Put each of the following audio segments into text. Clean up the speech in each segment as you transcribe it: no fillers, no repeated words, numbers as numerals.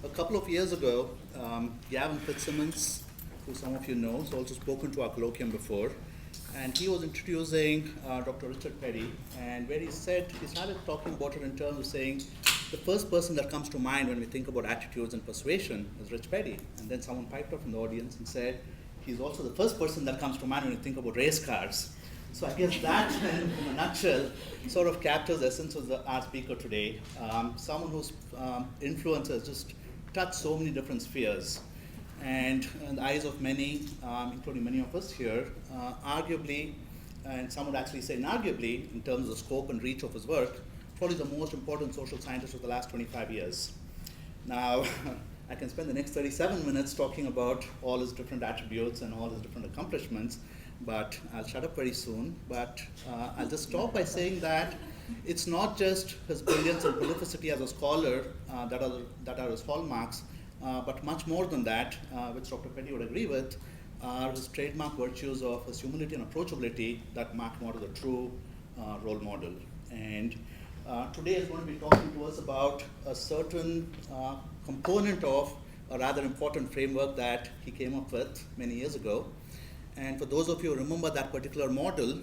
A couple of years ago, Gavin Fitzsimmons, who some of you know, has also spoken to our colloquium before, and he was introducing Dr. Richard Petty, and where he started talking about it in terms of saying, the first person that comes to mind when we think about attitudes and persuasion is Rich Petty. And then someone piped up from the audience and said, he's also the first person that comes to mind when you think about race cars. So I guess that, in a nutshell, sort of captures the essence of our speaker today. Someone whose influence has just touched so many different spheres. And in the eyes of many, including many of us here, arguably, and some would actually say inarguably, in terms of the scope and reach of his work, probably the most important social scientist of the last 25 years. Now, I can spend the next 37 minutes talking about all his different attributes and all his different accomplishments, but I'll shut up very soon. But I'll just stop by saying that it's not just his brilliance and prolificity as a scholar that are his hallmarks, but much more than that, which Dr. Petty would agree with, are his trademark virtues of his humility and approachability that mark him out as a true role model. And today is going to be talking to us about a certain component of a rather important framework that he came up with many years ago. And for those of you who remember that particular model,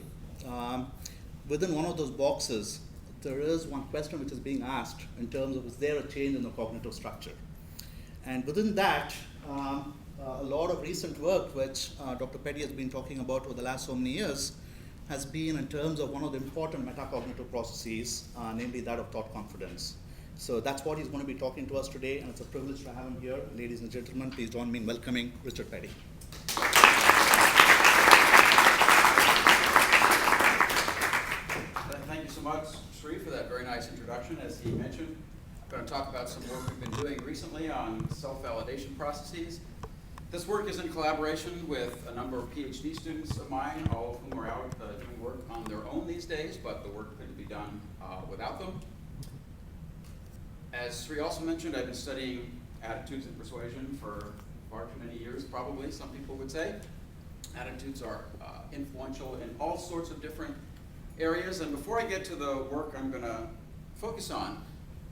within one of those boxes, there is one question which is being asked in terms of, is there a change in the cognitive structure? And within that, a lot of recent work, which Dr. Petty has been talking about over the last so many years, has been in terms of one of the important metacognitive processes, namely that of thought confidence. So that's what he's going to be talking to us today, and it's a privilege to have him here. Ladies and gentlemen, please join me in welcoming Richard Petty. Thank you so much, Sri, for that very nice introduction. As he mentioned, I'm going to talk about some work we've been doing recently on self-validation processes. This work is in collaboration with a number of PhD students of mine, all of whom are out doing work on their own these days, but the work couldn't be done without them. As Sri also mentioned, I've been studying attitudes and persuasion for far too many years, probably, some people would say. Attitudes are influential in all sorts of different areas, and before I get to the work I'm going to focus on,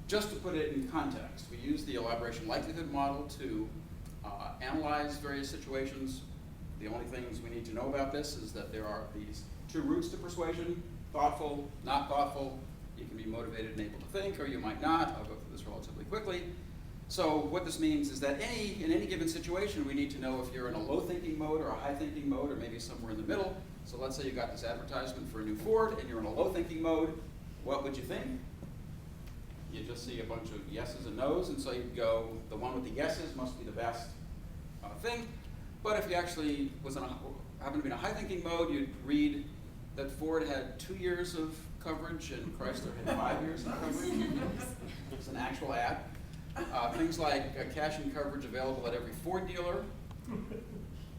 just to put it in context, we use the elaboration likelihood model to analyze various situations. The only things we need to know about this is that there are these two routes to persuasion: thoughtful, not thoughtful. You can be motivated and able to think, or you might not. I'll go through this relatively quickly. So what this means is that in any given situation, we need to know if you're in a low thinking mode or a high thinking mode, or maybe somewhere in the middle. So let's say you got this advertisement for a new Ford and you're in a low thinking mode. What would you think? You just see a bunch of yeses and nos, and so you'd go, the one with the yeses must be the best thing. But if you actually happened to be in a high thinking mode, you'd read that Ford had 2 years of coverage and Chrysler had 5 years of coverage. It's an actual ad. Things like cash and coverage available at every Ford dealer.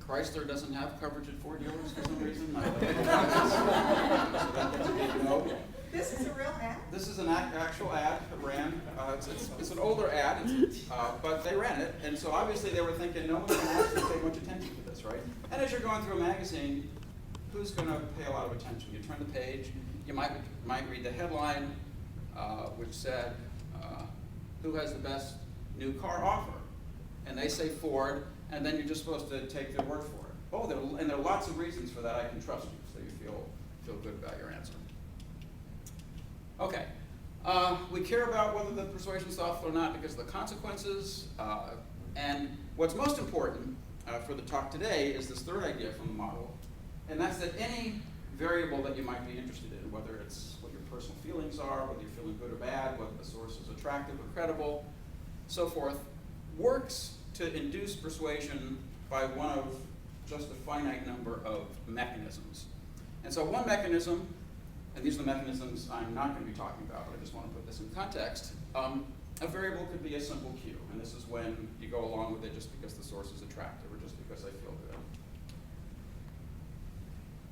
Chrysler doesn't have coverage at Ford dealers for some reason. So that's a big no. This is a real ad? This is an actual ad that ran. It's an older ad, but they ran it. And so obviously they were thinking, no one's going to actually pay much attention to this, right? And as you're going through a magazine, who's going to pay a lot of attention? You turn the page, you might read the headline, which said, who has the best new car offer? And they say Ford, and then you're just supposed to take their word for it. Oh, and there are lots of reasons for that. I can trust you, so you feel good about your answer. Okay, we care about whether the persuasion is thoughtful or not because of the consequences. And what's most important for the talk today is this third idea from the model, and that's that any variable that you might be interested in, whether it's what your personal feelings are, whether you're feeling good or bad, whether the source is attractive or credible, so forth, works to induce persuasion by one of just a finite number of mechanisms. And so one mechanism, and these are the mechanisms I'm not going to be talking about, but I just want to put this in context. A variable could be a simple cue, and this is when you go along with it just because the source is attractive or just because I feel good.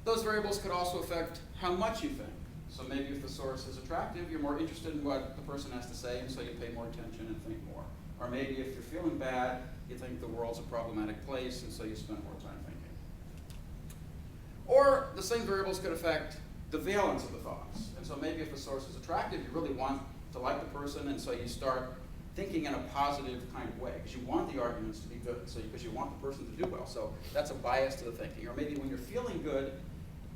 Those variables could also affect how much you think. So maybe if the source is attractive, you're more interested in what the person has to say, and so you pay more attention and think more. Or maybe if you're feeling bad, you think the world's a problematic place, and so you spend more time thinking. Or the same variables could affect the valence of the thoughts. And so maybe if the source is attractive, you really want to like the person, and so you start thinking in a positive kind of way, because you want the arguments to be good, so because you want the person to do well. So that's a bias to the thinking. Or maybe when you're feeling good,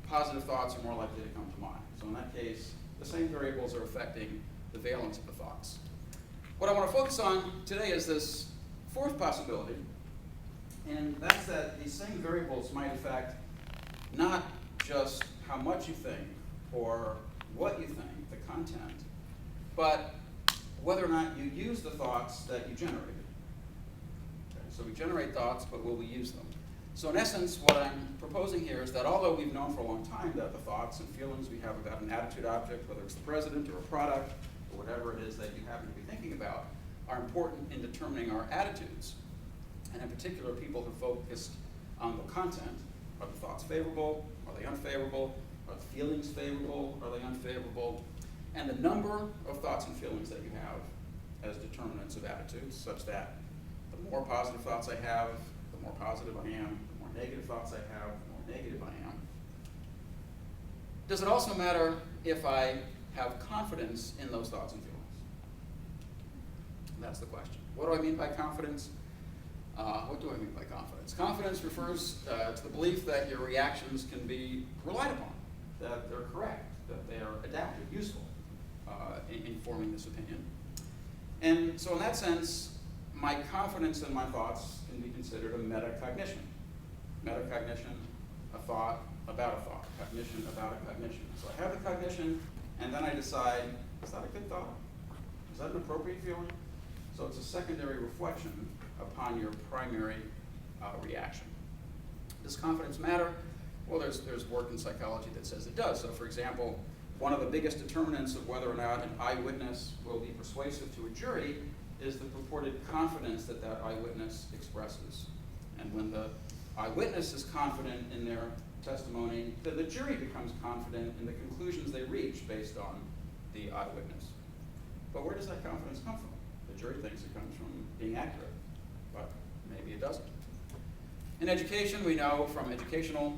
positive thoughts are more likely to come to mind. So in that case, the same variables are affecting the valence of the thoughts. What I want to focus on today is this fourth possibility, and that's that these same variables might affect not just how much you think or what you think, the content, but whether or not you use the thoughts that you generated. Okay, so we generate thoughts, but will we use them? So in essence, what I'm proposing here is that although we've known for a long time that the thoughts and feelings we have about an attitude object, whether it's the president or a product or whatever it is that you happen to be thinking about, are important in determining our attitudes. And in particular, people who focused on the content. Are the thoughts favorable? Are they unfavorable? Are the feelings favorable? Are they unfavorable? And the number of thoughts and feelings that you have as determinants of attitudes, such that the more positive thoughts I have, the more positive I am, the more negative thoughts I have, the more negative I am. Does it also matter if I have confidence in those thoughts and feelings? That's the question. What do I mean by confidence? What do I mean by confidence? Confidence refers to the belief that your reactions can be relied upon, that they're correct, that they are adaptive, useful in forming this opinion. And so in that sense, my confidence in my thoughts can be considered a metacognition. Metacognition, a thought about a thought, cognition about a cognition. So I have the cognition, and then I decide, is that a good thought? Is that an appropriate feeling? So it's a secondary reflection upon your primary reaction. Does confidence matter? Well, there's work in psychology that says it does. So for example, one of the biggest determinants of whether or not an eyewitness will be persuasive to a jury is the purported confidence that that eyewitness expresses. And when the eyewitness is confident in their testimony, then the jury becomes confident in the conclusions they reach based on the eyewitness. But where does that confidence come from? The jury thinks it comes from being accurate, but maybe it doesn't. In education, we know from educational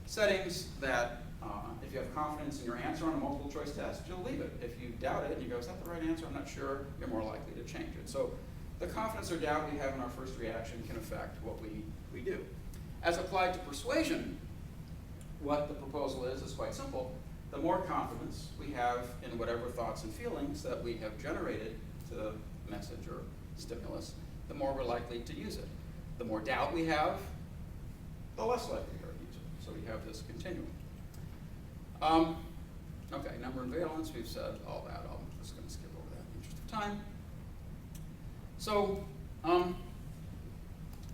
settings that if you have confidence in your answer on a multiple choice test, you'll leave it. If you doubt it and you go, is that the right answer? I'm not sure, you're more likely to change it. So the confidence or doubt we have in our first reaction can affect what we do. As applied to persuasion, what the proposal is quite simple. The more confidence we have in whatever thoughts and feelings that we have generated to the message or stimulus, the more we're likely to use it. The more doubt we have, the less likely we are to use it. So we have this continuum. Okay, number and valence, we've said all that. I'm just going to skip over that in the interest of time. So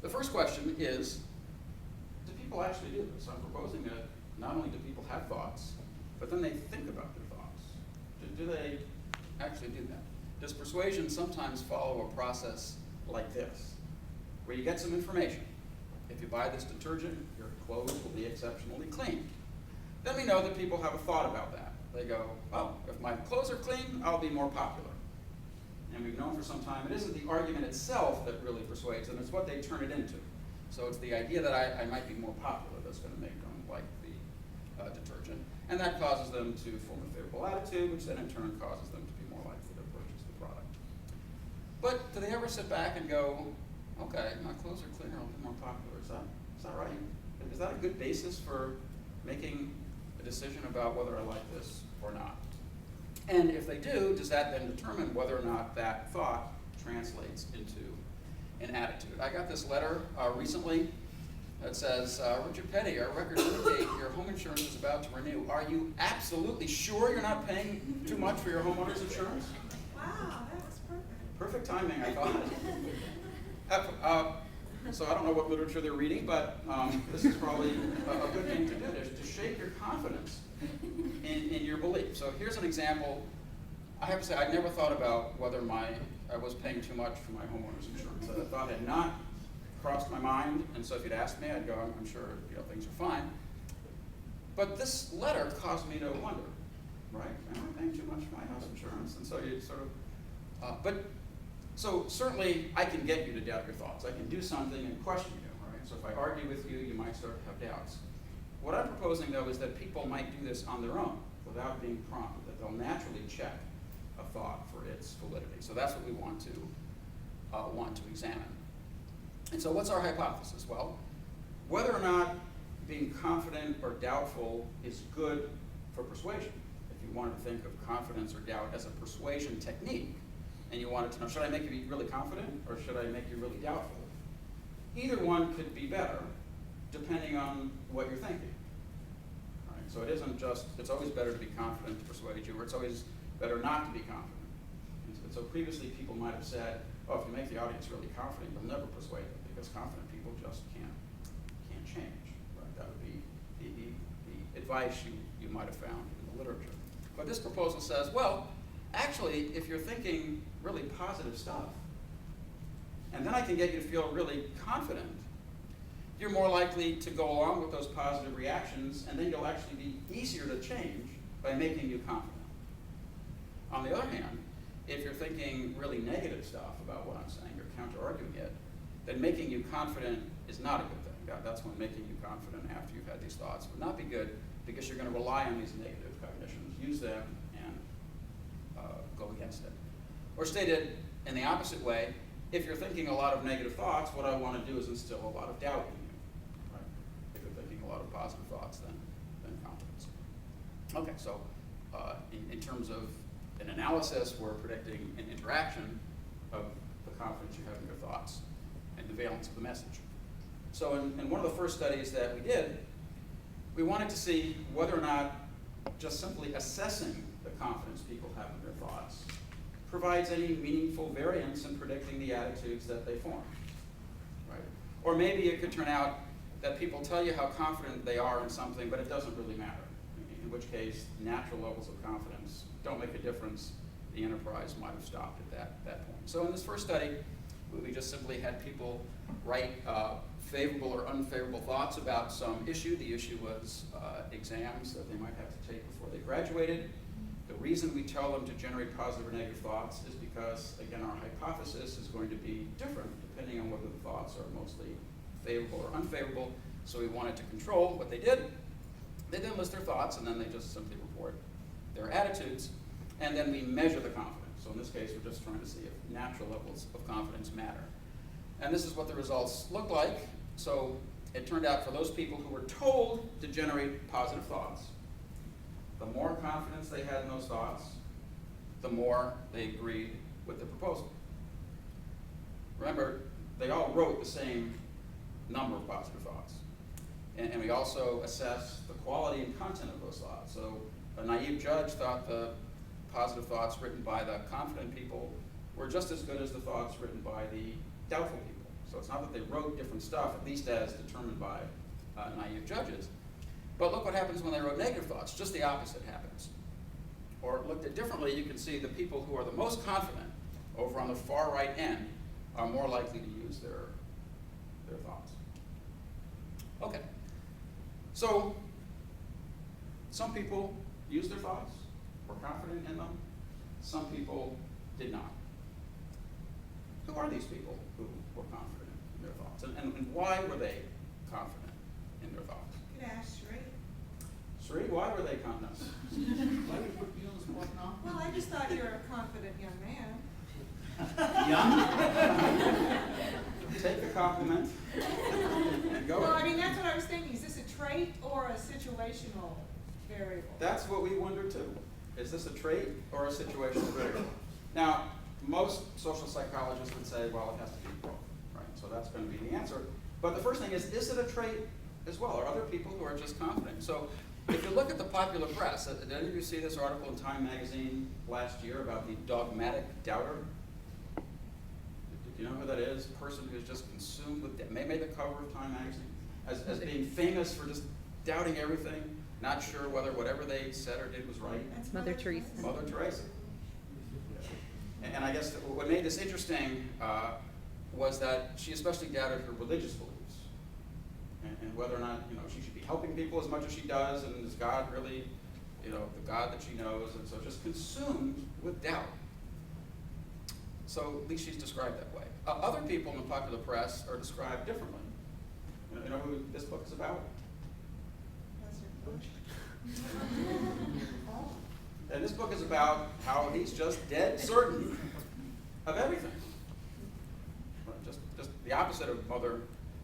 the first question is, do people actually do this? I'm proposing that not only do people have thoughts, but then they think about their thoughts. Do they actually do that? Does persuasion sometimes follow a process like this, where you get some information? If you buy this detergent, your clothes will be exceptionally clean. Then we know that people have a thought about that. They go, oh, if my clothes are clean, I'll be more popular. And we've known for some time it isn't the argument itself that really persuades them, it's what they turn it into. So it's the idea that I might be more popular that's going to make them like the detergent. And that causes them to form a favorable attitude, which then in turn causes them to be more likely to purchase the product. But do they ever sit back and go, okay, my clothes are cleaner, I'll be more popular. Is that right? Is that a good basis for making a decision about whether I like this or not? And if they do, does that then determine whether or not that thought translates into an attitude? I got this letter recently that says, Richard Petty, our records indicate your home insurance is about to renew. Are you absolutely sure you're not paying too much for your homeowner's insurance? Wow, that was perfect. Perfect timing, I thought. So I don't know what literature they're reading, but this is probably a good thing to do, to shake your confidence in your belief. So here's an example. I have to say, I never thought about whether I was paying too much for my homeowner's insurance. That thought had not crossed my mind, and so if you'd asked me, I'd go, I'm sure things are fine. But this letter caused me to wonder, right? Am I paying too much for my house insurance? And so you sort of, so certainly I can get you to doubt your thoughts. I can do something and question you, right? So if I argue with you, you might start to have doubts. What I'm proposing, though, is that people might do this on their own without being prompted, that they'll naturally check a thought for its validity. So that's what we want to examine. And so what's our hypothesis? Well, whether or not being confident or doubtful is good for persuasion, if you wanted to think of confidence or doubt as a persuasion technique, and you wanted to know, should I make you really confident or should I make you really doubtful? Either one could be better depending on what you're thinking. Right? So it isn't just, it's always better to be confident to persuade you, or it's always better not to be confident. And so previously people might have said, oh, if you make the audience really confident, you'll never persuade them, because confident people just can't change. Right? That would be the advice you might have found in the literature. But this proposal says, well, actually, if you're thinking really positive stuff, and then I can get you to feel really confident, you're more likely to go along with those positive reactions, and then you'll actually be easier to change by making you confident. On the other hand, if you're thinking really negative stuff about what I'm saying, you're counter-arguing it, then making you confident is not a good thing. That's when making you confident after you've had these thoughts would not be good, because you're going to rely on these negative cognitions, use them, and go against it. Or stated in the opposite way, if you're thinking a lot of negative thoughts, what I want to do is instill a lot of doubt in you. Right? If you're thinking a lot of positive thoughts, then confidence. Okay, so in terms of an analysis, we're predicting an interaction of the confidence you have in your thoughts and the valence of the message. So in one of the first studies that we did, we wanted to see whether or not just simply assessing the confidence people have in their thoughts provides any meaningful variance in predicting the attitudes that they form. Right? Or maybe it could turn out that people tell you how confident they are in something, but it doesn't really matter, in which case natural levels of confidence don't make a difference. The enterprise might have stopped at that point. So in this first study, we just simply had people write favorable or unfavorable thoughts about some issue. The issue was exams that they might have to take before they graduated. The reason we tell them to generate positive or negative thoughts is because, again, our hypothesis is going to be different depending on whether the thoughts are mostly favorable or unfavorable. So we wanted to control what they did. They then list their thoughts, and then they just simply report their attitudes, and then we measure the confidence. So in this case, we're just trying to see if natural levels of confidence matter. And this is what the results look like. So it turned out for those people who were told to generate positive thoughts, the more confidence they had in those thoughts, the more they agreed with the proposal. Remember, they all wrote the same number of positive thoughts. And we also assessed the quality and content of those thoughts. So a naive judge thought the positive thoughts written by the confident people were just as good as the thoughts written by the doubtful people. So it's not that they wrote different stuff, at least as determined by naive judges. But look what happens when they wrote negative thoughts. Just the opposite happens. Or looked at differently, you can see the people who are the most confident over on the far right end are more likely to use their thoughts. Okay. So some people used their thoughts, were confident in them. Some people did not. Who are these people who were confident in their thoughts? And why were they confident in their thoughts? You could ask Sri. Sri, why were they confident? Why did you put me on the spot now? Well, I just thought you were a confident young man. Young? Take the compliment and go. Well, I mean, that's what I was thinking. Is this a trait or a situational variable? That's what we wonder too. Is this a trait or a situational variable? Now, most social psychologists would say, well, it has to be both, right? So that's going to be the answer. But the first thing is it a trait as well? Are other people who are just confident? So if you look at the popular press, did any of you see this article in Time magazine last year about the dogmatic doubter? Do you know who that is? A person who's just consumed with, made the cover of Time magazine as being famous for just doubting everything, not sure whether whatever they said or did was right. That's Mother Teresa. Mother Teresa. And I guess what made this interesting was that she especially doubted her religious beliefs and whether or not she should be helping people as much as she does, and is God really the God that she knows, and so just consumed with doubt. So at least she's described that way. Other people in the popular press are described differently. You know who this book is about? President Bush. And this book is about how he's just dead certain of everything. Well, just the opposite of Mother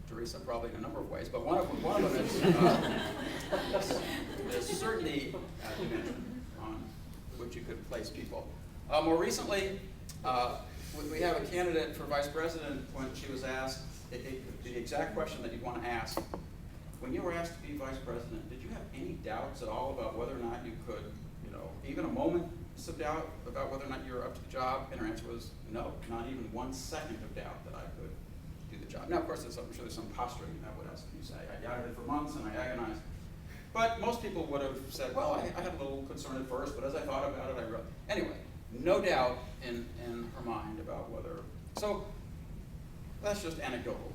Teresa, probably in a number of ways, but one of them is there's certainty dimension on which you could place people. More recently, we have a candidate for vice president when she was asked the exact question that you'd want to ask. When you were asked to be vice president, did you have any doubts at all about whether or not you could, even a moment of doubt about whether or not you were up to the job? And her answer was no, not even 1 second of doubt that I could do the job. Now, of course, I'm sure there's some posturing in that. What else can you say? I doubted it for months and I agonized. But most people would have said, well, I had a little concern at first, but as I thought about it, I wrote. Anyway, no doubt in her mind about whether. So that's just anecdotal,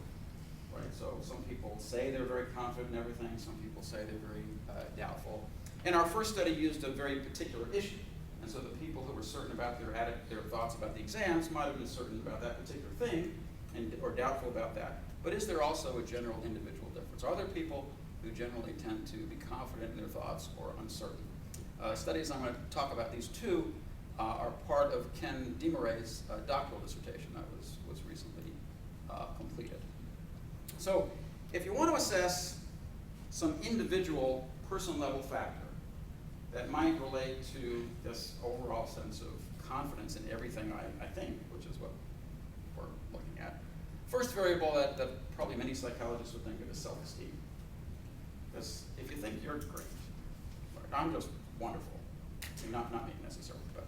right? So some people say they're very confident in everything. Some people say they're very doubtful. And our first study used a very particular issue. And so the people who were certain about their thoughts about the exams might have been certain about that particular thing or doubtful about that. But is there also a general individual difference? Are there people who generally tend to be confident in their thoughts or uncertain? Studies I'm going to talk about, these two, are part of Ken DeMaray's doctoral dissertation that was recently completed. So if you want to assess some individual person level factor that might relate to this overall sense of confidence in everything I think, which is what we're looking at. First variable that probably many psychologists would think of is self-esteem. Because if you think you're great, right, I'm just wonderful, I mean, not me necessarily, but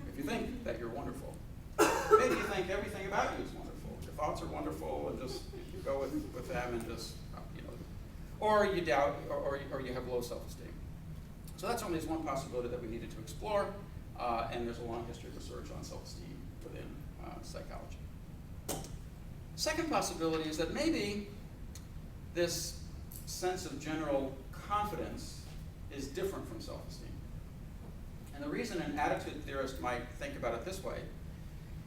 if you think that you're wonderful, maybe you think everything about you is wonderful. Your thoughts are wonderful, and just you go with them and just, or you doubt, or you have low self-esteem. So that's only one possibility that we needed to explore, and there's a long history of research on self-esteem within psychology. Second possibility is that maybe this sense of general confidence is different from self-esteem. And the reason an attitude theorist might think about it this way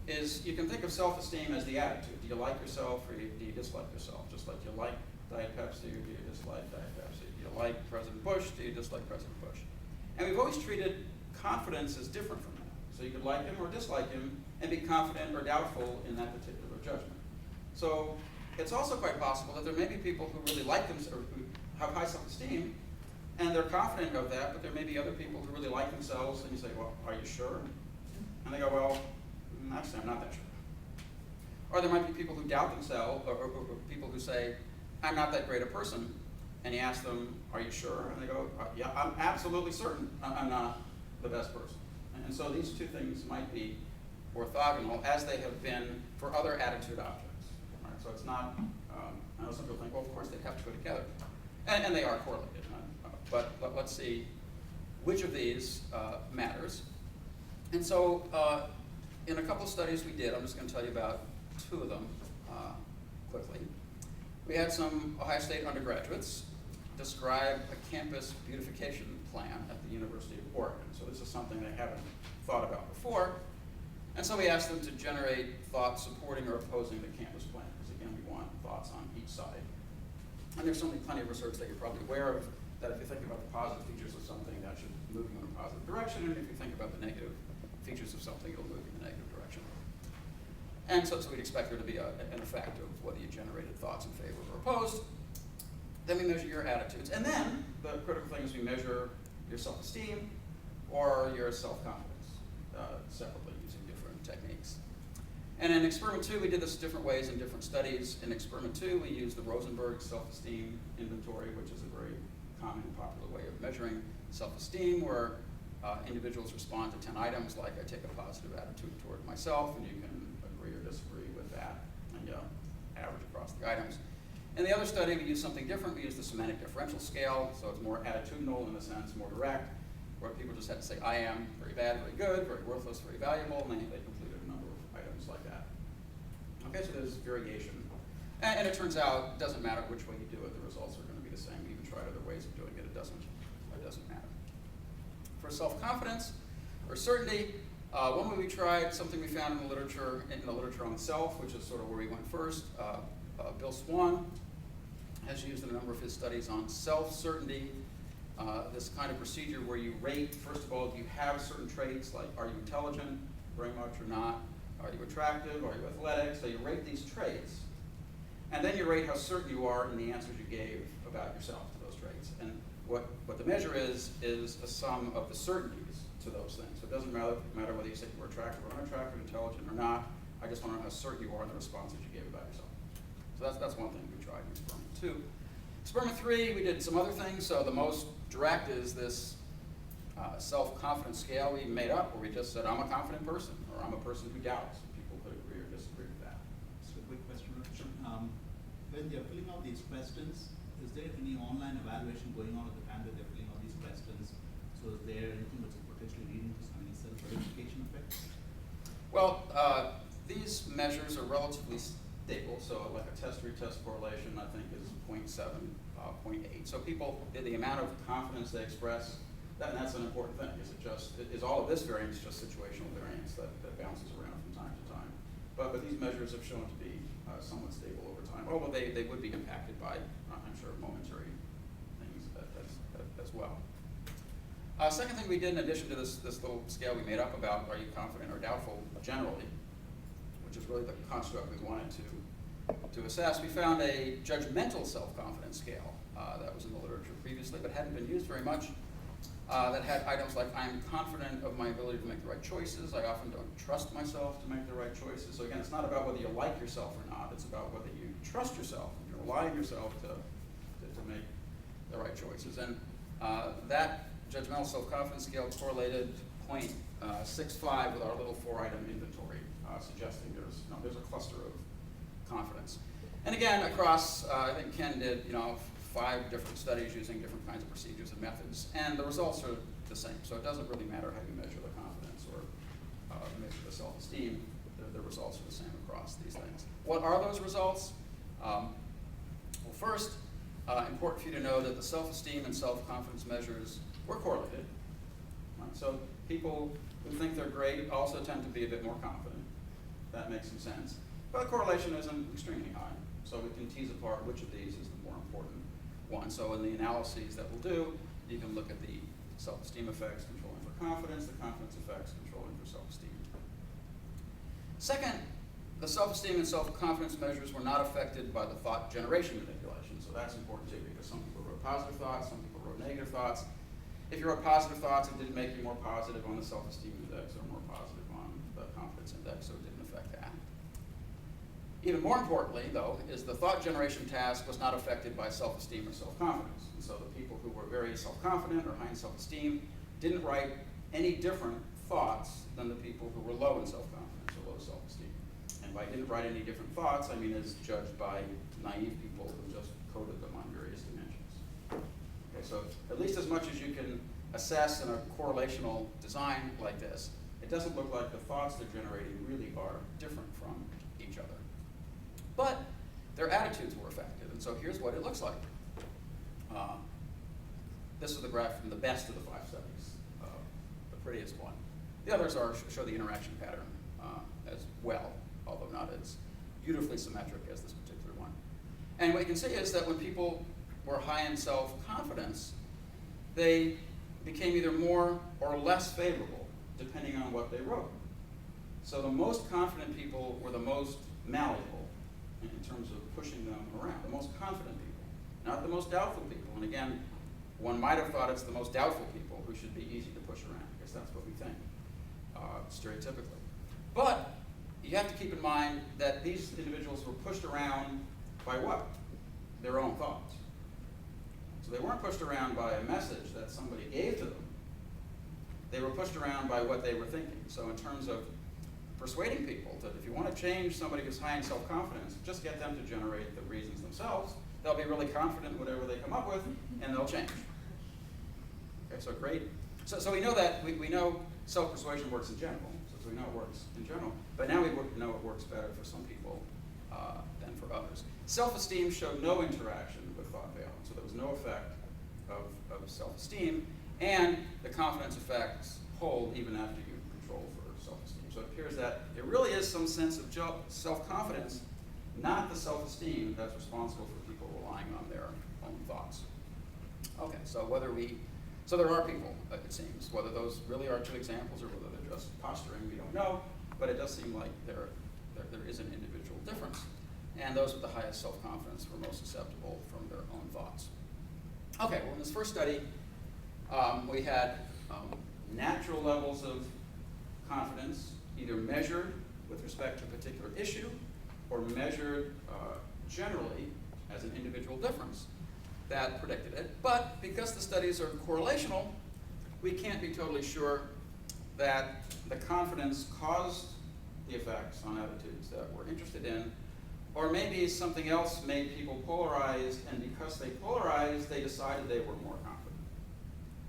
is you can think of self-esteem as the attitude. Do you like yourself or do you dislike yourself? Just like you like Diet Pepsi or do you dislike Diet Pepsi? Do you like President Bush? Do you dislike President Bush? And we've always treated confidence as different from that. So you could like him or dislike him and be confident or doubtful in that particular judgment. So it's also quite possible that there may be people who really like themselves, who have high self-esteem, and they're confident of that, but there may be other people who really like themselves, and you say, well, are you sure? And they go, well, actually, I'm not that sure. Or there might be people who doubt themselves, or people who say, I'm not that great a person, and you ask them, are you sure? And they go, yeah, I'm absolutely certain I'm not the best person. And so these two things might be orthogonal, as they have been for other attitude objects. Right? So it's not, I know some people think, well, of course they'd have to go together. And they are correlated. But let's see which of these matters. And so in a couple of studies we did, I'm just going to tell you about two of them quickly. We had some Ohio State undergraduates describe a campus beautification plan at the University of Oregon. So this is something they haven't thought about before. And so we asked them to generate thoughts supporting or opposing the campus plan, because again, we want thoughts on each side. And there's certainly plenty of research that you're probably aware of, that if you think about the positive features of something, that should move you in a positive direction, and if you think about the negative features of something, it'll move you in the negative direction. And so we'd expect there to be an effect of whether you generated thoughts in favor or opposed. Then we measure your attitudes. And then the critical thing is we measure your self-esteem or your self-confidence separately using different techniques. And in experiment 2, we did this different ways in different studies. In experiment 2, we used the Rosenberg self-esteem inventory, which is a very common and popular way of measuring self-esteem, where individuals respond to 10 items, like I take a positive attitude toward myself, and you can agree or disagree with that, and you average across the items. In the other study, we used something different. We used the Semantic differential scale, so it's more attitudinal in the sense, more direct, where people just had to say, I am very bad, very good, very worthless, very valuable, and they completed a number of items like that. Okay, so there's variation. And it turns out, it doesn't matter which way you do it, the results are going to be the same. You can try other ways of doing it, it doesn't matter. For self-confidence or certainty, one way we tried something we found in the literature on self, which is sort of where we went first. Bill Swan has used in a number of his studies on self-certainty this kind of procedure where you rate, first of all, do you have certain traits, like are you intelligent very much or not? Are you attractive? Are you athletic? So you rate these traits. And then you rate how certain you are in the answers you gave about yourself to those traits. And what the measure is a sum of the certainties to those things. So it doesn't matter whether you say you were attractive or unattractive, intelligent or not. I just want to know how certain you are in the responses you gave about yourself. So that's one thing we tried in experiment 2. Experiment 3, we did some other things. So the most direct is this self-confidence scale we made up, where we just said, I'm a confident person, or I'm a person who doubts. People could agree or disagree with that. Just a quick question. When they're filling out these questions, is there any online evaluation going on at the time that they're filling out these questions? So is there anything that's potentially leading to some self-verification effects? Well, these measures are relatively stable. So like a test-retest correlation, I think, is 0.7, 0.8. So people, the amount of confidence they express, that's an important thing. Is all of this variance just situational variance that bounces around from time to time? But these measures have shown to be somewhat stable over time. Although they would be impacted by, I'm sure, momentary things as well. Second thing we did, in addition to this little scale we made up about are you confident or doubtful generally, which is really the construct we wanted to assess, we found a judgmental self-confidence scale that was in the literature previously but hadn't been used very much. That had items like, I am confident of my ability to make the right choices. I often don't trust myself to make the right choices. So again, it's not about whether you like yourself or not. It's about whether you trust yourself, you rely on yourself to make the right choices. And that judgmental self-confidence scale correlated 0.65 with our little 4-item inventory, suggesting there's a cluster of confidence. And again, across, I think Ken did, 5 different studies using different kinds of procedures and methods, and the results are the same. So it doesn't really matter how you measure the confidence or measure the self-esteem. The results are the same across these things. What are those results? Well, first, important for you to know that the self-esteem and self-confidence measures were correlated. Right? So people who think they're great also tend to be a bit more confident. That makes some sense. But the correlation isn't extremely high. So we can tease apart which of these is the more important one. So in the analyses that we'll do, you can look at the self-esteem effects controlling for confidence, the confidence effects controlling for self-esteem. Second, the self-esteem and self-confidence measures were not affected by the thought generation manipulation. So that's important too, because some people wrote positive thoughts, some people wrote negative thoughts. If you wrote positive thoughts, it didn't make you more positive on the self-esteem index or more positive on the confidence index, so it didn't affect that. Even more importantly, though, is the thought generation task was not affected by self-esteem or self-confidence. And so the people who were very self-confident or high in self-esteem didn't write any different thoughts than the people who were low in self-confidence or low self-esteem. And by didn't write any different thoughts, I mean as judged by naive people who just coded them on various dimensions. Okay, so at least as much as you can assess in a correlational design like this, it doesn't look like the thoughts they're generating really are different from each other. But their attitudes were affected, and so here's what it looks like. This is the graph from the best of the 5 studies, the prettiest one. The others show the interaction pattern as well, although not as beautifully symmetric as this particular one. And what you can see is that when people were high in self-confidence, they became either more or less favorable, depending on what they wrote. So the most confident people were the most malleable in terms of pushing them around, the most confident people, not the most doubtful people. And again, one might have thought it's the most doubtful people who should be easy to push around, because that's what we think, stereotypically. But you have to keep in mind that these individuals were pushed around by what? Their own thoughts. So they weren't pushed around by a message that somebody gave to them. They were pushed around by what they were thinking. So in terms of persuading people that if you want to change somebody who's high in self-confidence, just get them to generate the reasons themselves. They'll be really confident in whatever they come up with, and they'll change. Okay, so great. So we know that, we know self-persuasion works in general, so we know it works in general, but now we know it works better for some people than for others. Self-esteem showed no interaction with thought valence, so there was no effect of self-esteem, and the confidence effects hold even after you control for self-esteem. So it appears that there really is some sense of self-confidence, not the self-esteem that's responsible for people relying on their own thoughts. Okay, so whether we So there are people, it seems, whether those really are two examples or whether they're just posturing, we don't know, but it does seem like there is an individual difference. And those with the highest self-confidence were most susceptible from their own thoughts. Okay, well in this first study, we had natural levels of confidence, either measured with respect to a particular issue or measured generally as an individual difference that predicted it. But because the studies are correlational, we can't be totally sure that the confidence caused the effects on attitudes that we're interested in, or maybe something else made people polarized, and because they polarized, they decided they were more confident.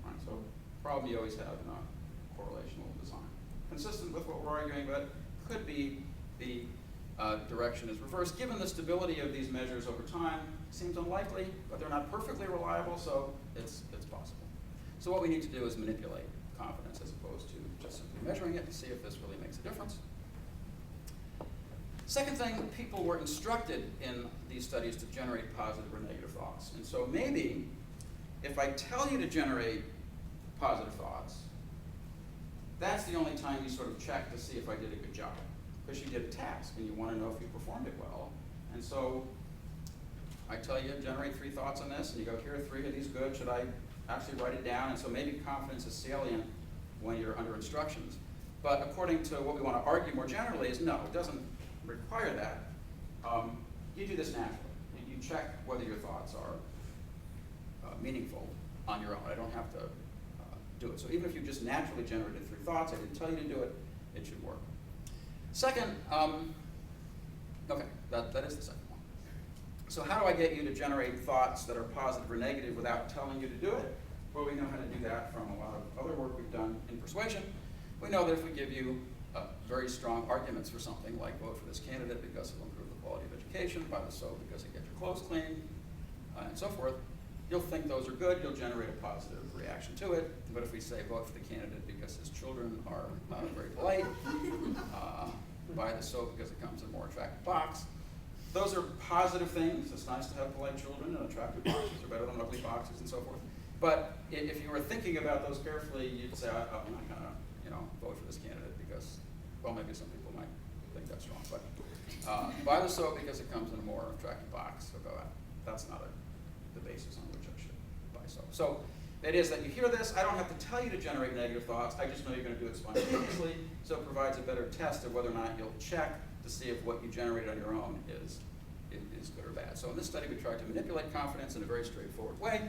Right, so problem you always have in a correlational design. Consistent with what we're arguing, but could be the direction is reversed. Given the stability of these measures over time, seems unlikely, but they're not perfectly reliable, so it's possible. So what we need to do is manipulate confidence as opposed to just simply measuring it to see if this really makes a difference. Second thing, people were instructed in these studies to generate positive or negative thoughts. And so maybe if I tell you to generate positive thoughts, that's the only time you sort of check to see if I did a good job. Because you did a task and you want to know if you performed it well. And so I tell you, generate 3 thoughts on this, and you go, here are 3, are these good? Should I actually write it down? And so maybe confidence is salient when you're under instructions. But according to what we want to argue more generally is no, it doesn't require that. You do this naturally. You check whether your thoughts are meaningful on your own. I don't have to do it. So even if you just naturally generated 3 thoughts, I didn't tell you to do it, it should work. Second, okay, that is the second one. So how do I get you to generate thoughts that are positive or negative without telling you to do it? Well, we know how to do that from a lot of other work we've done in Persuasion. We know that if we give you very strong arguments for something like vote for this candidate because it will improve the quality of education, buy the soap because it gets your clothes clean, and so forth, you'll think those are good, you'll generate a positive reaction to it. But if we say vote for the candidate because his children are very polite, buy the soap because it comes in a more attractive box, those are positive things. It's nice to have polite children, and attractive boxes are better than ugly boxes and so forth. But if you were thinking about those carefully, you'd say, oh, I'm not going to vote for this candidate because, well, maybe some people might think that's wrong. But buy the soap because it comes in a more attractive box. So go out. That's not the basis on which I should buy soap. So it is that you hear this. I don't have to tell you to generate negative thoughts. I just know you're going to do it spontaneously. So it provides a better test of whether or not you'll check to see if what you generate on your own is good or bad. So in this study, we tried to manipulate confidence in a very straightforward way.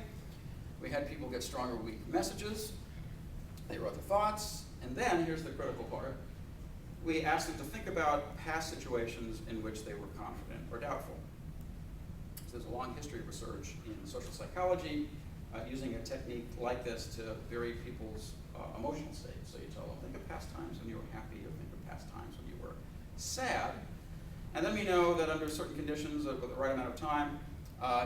We had people get strong or weak messages. They wrote the thoughts. And then, here's the critical part, we asked them to think about past situations in which they were confident or doubtful. So there's a long history of research in social psychology using a technique like this to vary people's emotional states. So you tell them, think of past times when you were happy, or think of past times when you were sad. And then we know that under certain conditions, with the right amount of time,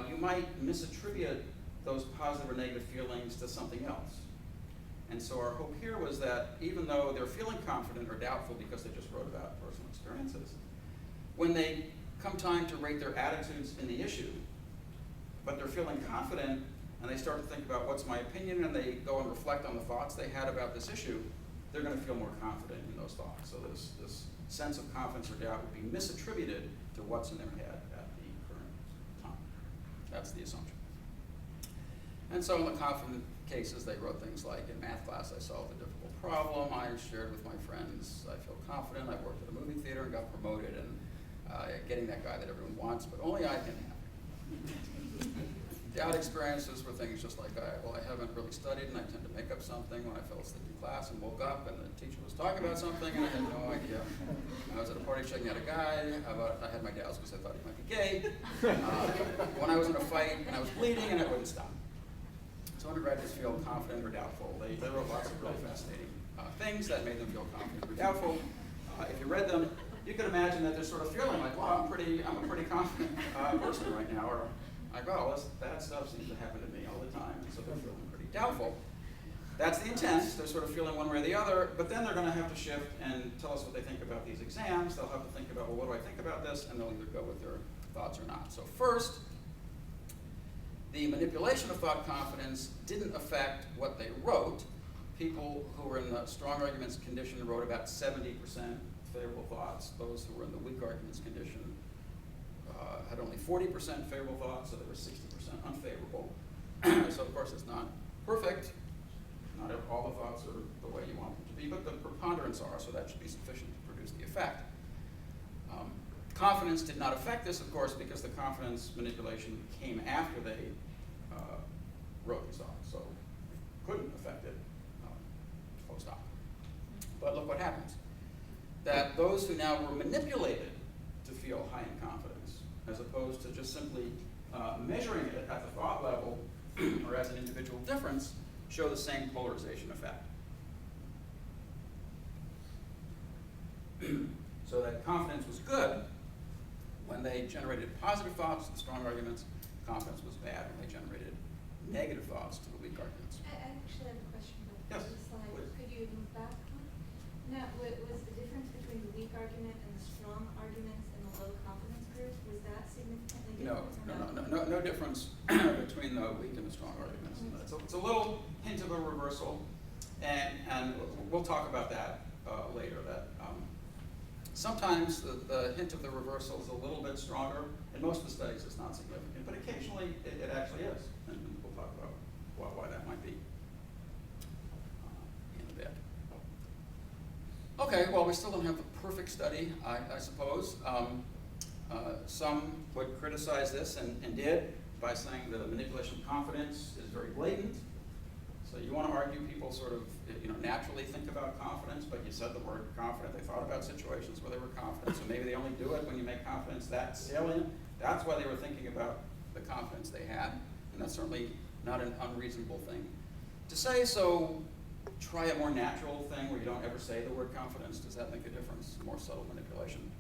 you might misattribute those positive or negative feelings to something else. And so our hope here was that even though they're feeling confident or doubtful because they just wrote about personal experiences, when they come time to rate their attitudes in the issue, but they're feeling confident and they start to think about what's my opinion and they go and reflect on the thoughts they had about this issue, they're going to feel more confident in those thoughts. So this sense of confidence or doubt would be misattributed to what's in their head at the current time. That's the assumption. And so in the confident cases, they wrote things like, in math class, I solved a difficult problem, I shared with my friends, I feel confident, I worked at a movie theater and got promoted, and getting that guy that everyone wants, but only I can have. Doubt experiences were things just like, I haven't really studied, and I tend to make up something when I fell asleep in class and woke up, and the teacher was talking about something, and I had no idea. I was at a party checking out a guy, I had my doubts because I thought he might be gay. When I was in a fight, and I was bleeding, and I wouldn't stop. So undergraduates feel confident or doubtful. They wrote lots of really fascinating things that made them feel confident or doubtful. If you read them, you could imagine that they're sort of feeling like, well, I'm a pretty confident person right now, or like, oh, this bad stuff seems to happen to me all the time, and so they're feeling pretty doubtful. That's the intent. They're sort of feeling one way or the other, but then they're going to have to shift and tell us what they think about these exams. They'll have to think about, well, what do I think about this? And they'll either go with their thoughts or not. So first, the manipulation of thought confidence didn't affect what they wrote. People who were in the strong arguments condition wrote about 70% favorable thoughts. Those who were in the weak arguments condition had only 40% favorable thoughts, so they were 60% unfavorable. So of course it's not perfect. Not all the thoughts are the way you want them to be, but the preponderance are, so that should be sufficient to produce the effect. Confidence did not affect this, of course, because the confidence manipulation came after they wrote these thoughts, so it couldn't affect it, full stop. But look what happens. That those who now were manipulated to feel high in confidence, as opposed to just simply measuring it at the thought level or as an individual difference, show the same polarization effect. So that confidence was good when they generated positive thoughts to the strong arguments. Confidence was bad when they generated negative thoughts to the weak arguments. I actually have a question about Yes, the slide. please. Could you move back one? Now, was the difference between the weak argument and the strong arguments in the low confidence group, was that significantly No, different? no difference between the weak and the strong arguments. It's a little hint of a reversal, and we'll talk about that later. That sometimes the hint of the reversal is a little bit stronger. In most of the studies, it's not significant, but occasionally it actually is, and we'll talk about why that might be in a bit. Okay, well, we still don't have the perfect study, I suppose. Some would criticize this, and did, by saying the manipulation of confidence is very blatant. So you want to argue people sort of naturally think about confidence, but you said the word confident. They thought about situations where they were confident, so maybe they only do it when you make confidence that salient. That's why they were thinking about the confidence they had, and that's certainly not an unreasonable thing to say. So try a more natural thing where you don't ever say the word confidence. Does that make a difference? More subtle manipulation.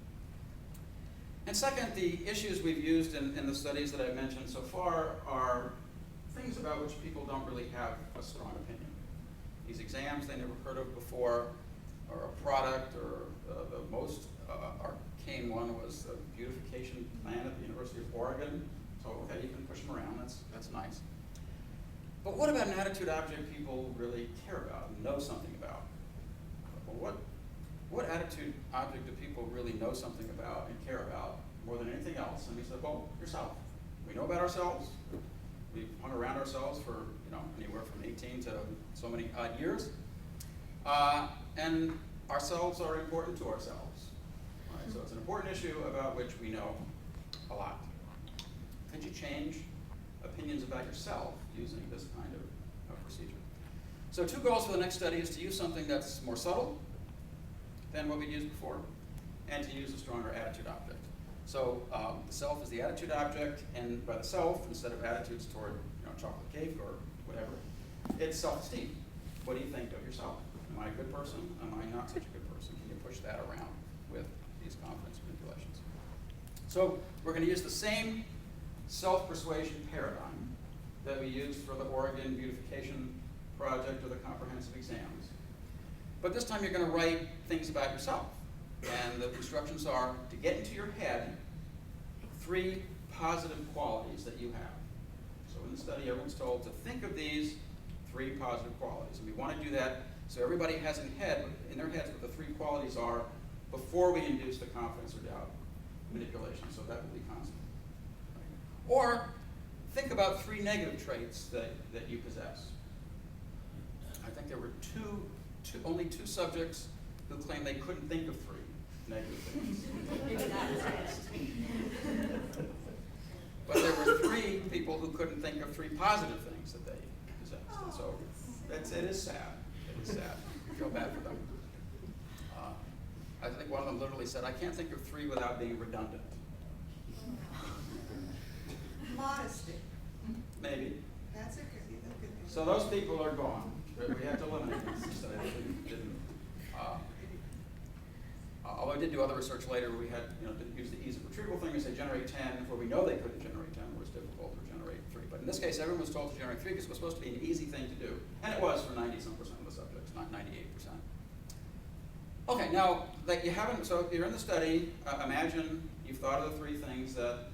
And second, the issues we've used in the studies that I've mentioned so far are things about which people don't really have a strong opinion. These exams they never heard of before, or a product, or the most arcane one was the beautification plan at the University of Oregon. So okay, you can push them around, that's nice. But what about an attitude object people really care about and know something about? Well, what attitude object do people really know something about and care about more than anything else? And we said, well, yourself. We know about ourselves. We've hung around ourselves for anywhere from 18 to so many odd years. And ourselves are important to ourselves. Right? So it's an important issue about which we know a lot. Could you change opinions about yourself using this kind of procedure? So 2 goals for the next study is to use something that's more subtle than what we used before, and to use a stronger attitude object. So the self is the attitude object, and by the self, instead of attitudes toward chocolate cake or whatever, it's self-esteem. What do you think of yourself? Am I a good person? Am I not such a good person? Can you push that around with these confidence manipulations? So we're going to use the same self-persuasion paradigm that we used for the Oregon beautification project or the comprehensive exams. But this time you're going to write things about yourself. And the instructions are to get into your head 3 positive qualities that you have. So in the study, everyone's told to think of these 3 positive qualities. And we want to do that so everybody has in their heads what the 3 qualities are before we induce the confidence or doubt manipulation. So that will be constant. Or think about 3 negative traits that you possess. I think there were only 2 subjects who claimed they couldn't think of 3 negative things. But there were 3 people who couldn't think of 3 positive things that they possessed. And so it is sad. It is sad. You feel bad for them. I think one of them literally said, I can't think of 3 without being redundant. Modesty. Maybe. That's a good. So those people are gone. We have to eliminate them. So they didn't. Although I did do other research later where we had, didn't use the ease of retrieval thing. We say generate 10, where we know they couldn't generate 10, where it was difficult to generate 3. But in this case, everyone was told to generate 3 because it was supposed to be an easy thing to do. And it was for 90-some% of the subjects, not 98%. Okay, now that you haven't, so you're in the study, imagine you've thought of the 3 things that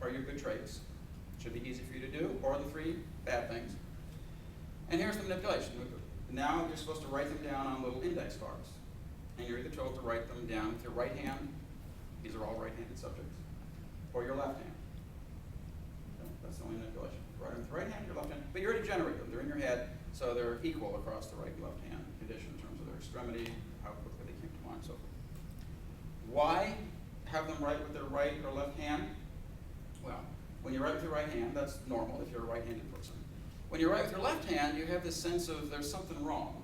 are your good traits. Should be easy for you to do, or the 3 bad things. And here's the manipulation. Now you're supposed to write them down on little index cards. And you're either told to write them down with your right hand, these are all right-handed subjects, or your left hand. Okay, that's the only manipulation. Write them with your right hand, your left hand, but you already generated them. They're in your head, so they're equal across the right and left hand condition in terms of their extremity, how quickly they came to mind, so forth. Why have them write with their right or left hand? Well, when you write with your right hand, that's normal if you're a right-handed person. When you write with your left hand, you have this sense of there's something wrong.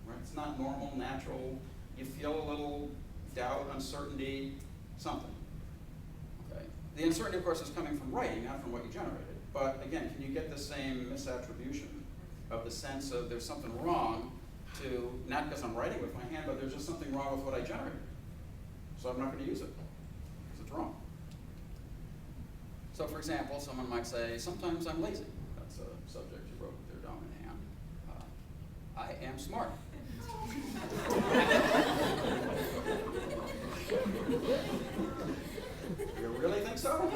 Right? It's not normal, natural. You feel a little doubt, uncertainty, something. Okay. The uncertainty, of course, is coming from writing, not from what you generated. But again, can you get the same misattribution of the sense of there's something wrong to, not because I'm writing with my hand, but there's just something wrong with what I generated. So I'm not going to use it because it's wrong. So for example, someone might say, sometimes I'm lazy. That's a subject you wrote with your dominant hand. I am smart. You really think so?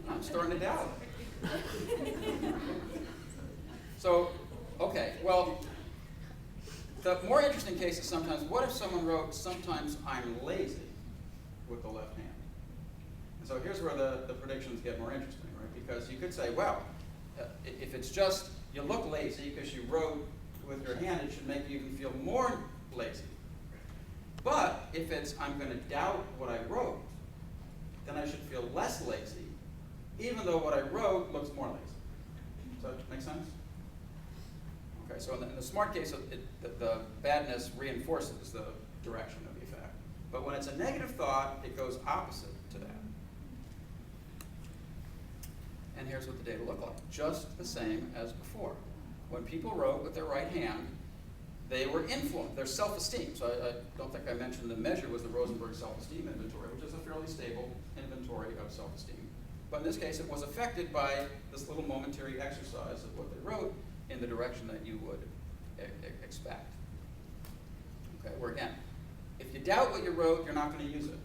I'm starting to doubt it. So, okay, well, the more interesting case is sometimes, what if someone wrote, sometimes I'm lazy with the left hand? And so here's where the predictions get more interesting, right? Because you could say, well, if it's just you look lazy because you wrote with your hand, it should make you even feel more lazy. But if it's I'm going to doubt what I wrote, then I should feel less lazy, even though what I wrote looks more lazy. Does that make sense? Okay, so in the smart case, the badness reinforces the direction of the effect. But when it's a negative thought, it goes opposite to that. And here's what the data look like. Just the same as before. When people wrote with their right hand, they were influenced, their self-esteem. So I don't think I mentioned the measure was the Rosenberg self-esteem inventory, which is a fairly stable inventory of self-esteem. But in this case, it was affected by this little momentary exercise of what they wrote in the direction that you would expect. Okay, where again, if you doubt what you wrote, you're not going to use it.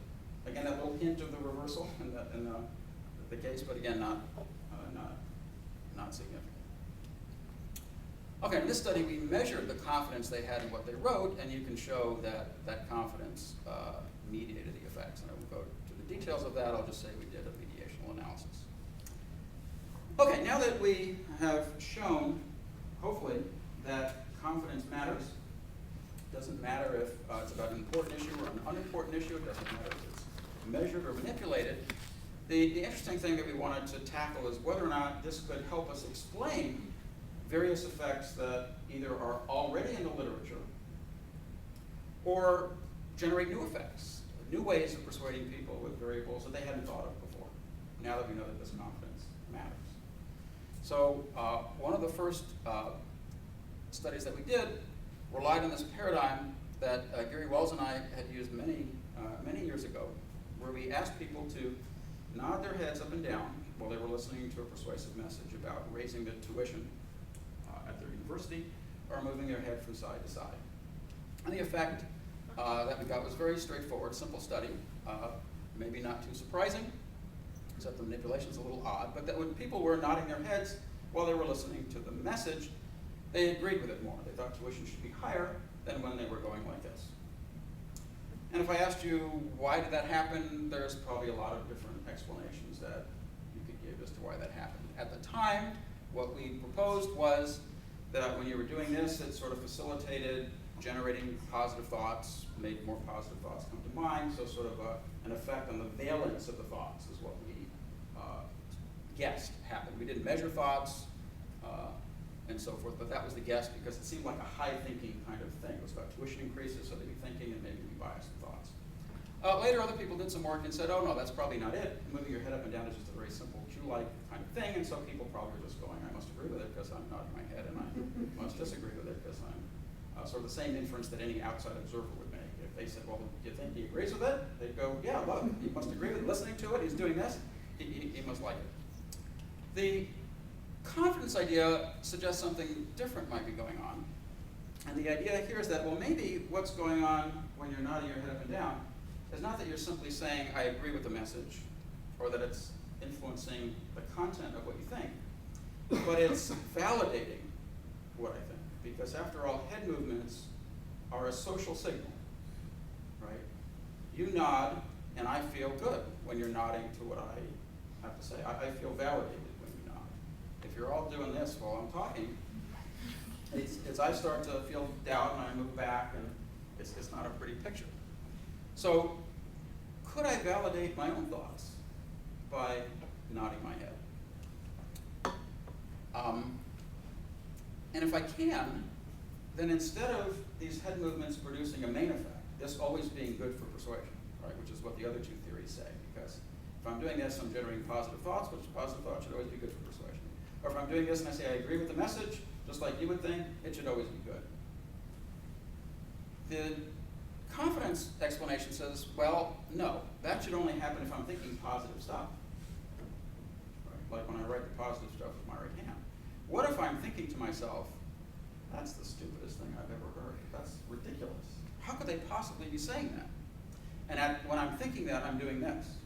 Again, that little hint of the reversal in the case, but again, not significant. Okay, in this study, we measured the confidence they had in what they wrote, and you can show that that confidence mediated the effects. And I won't go to the details of that. I'll just say we did a mediational analysis. Okay, now that we have shown, hopefully, that confidence matters, it doesn't matter if it's about an important issue or an unimportant issue, it doesn't matter if it's measured or manipulated. The interesting thing that we wanted to tackle is whether or not this could help us explain various effects that either are already in the literature or generate new effects, new ways of persuading people with variables that they hadn't thought of before, now that we know that this confidence matters. So one of the first studies that we did relied on this paradigm that Gary Wells and I had used many years ago, where we asked people to nod their heads up and down while they were listening to a persuasive message about raising the tuition at their university, or moving their head from side to side. And the effect that we got was very straightforward, simple study, maybe not too surprising, except the manipulation's a little odd, but that when people were nodding their heads while they were listening to the message, they agreed with it more. They thought tuition should be higher than when they were going like this. And if I asked you why did that happen, there's probably a lot of different explanations that you could give as to why that happened. At the time, what we proposed was that when you were doing this, it sort of facilitated generating positive thoughts, made more positive thoughts come to mind, so sort of an effect on the valence of the thoughts is what we guessed happened. We didn't measure thoughts and so forth, but that was the guess because it seemed like a high thinking kind of thing. It was about tuition increases, so they'd be thinking and maybe be biased in thoughts. Later, other people did some work and said, oh no, that's probably not it. Moving your head up and down is just a very simple cue-like kind of thing, and so people probably were just going, I must agree with it because I'm nodding my head, and I must disagree with it because I'm sort of the same inference that any outside observer would make. If they said, well, do you think he agrees with it? They'd go, yeah, look, he must agree with it, listening to it, he's doing this, he must like it. The confidence idea suggests something different might be going on. And the idea here is that, well, maybe what's going on when you're nodding your head up and down is not that you're simply saying, I agree with the message, or that it's influencing the content of what you think, but it's validating what I think. Because after all, head movements are a social signal, right? You nod, and I feel good when you're nodding to what I have to say. I feel validated when you nod. If you're all doing this while I'm talking, it's I start to feel doubt and I move back, and it's not a pretty picture. So, could I validate my own thoughts by nodding my head? And if I can, then instead of these head movements producing a main effect, this always being good for persuasion, right, which is what the other two theories say, because if I'm doing this, I'm generating positive thoughts, which positive thoughts should always be good for persuasion. Or if I'm doing this and I say I agree with the message, just like you would think, it should always be good. The confidence explanation says, well, no, that should only happen if I'm thinking positive stuff. Right? Like when I write the positive stuff with my right hand. What if I'm thinking to myself, that's the stupidest thing I've ever heard. That's ridiculous. How could they possibly be saying that? And when I'm thinking that, I'm doing this.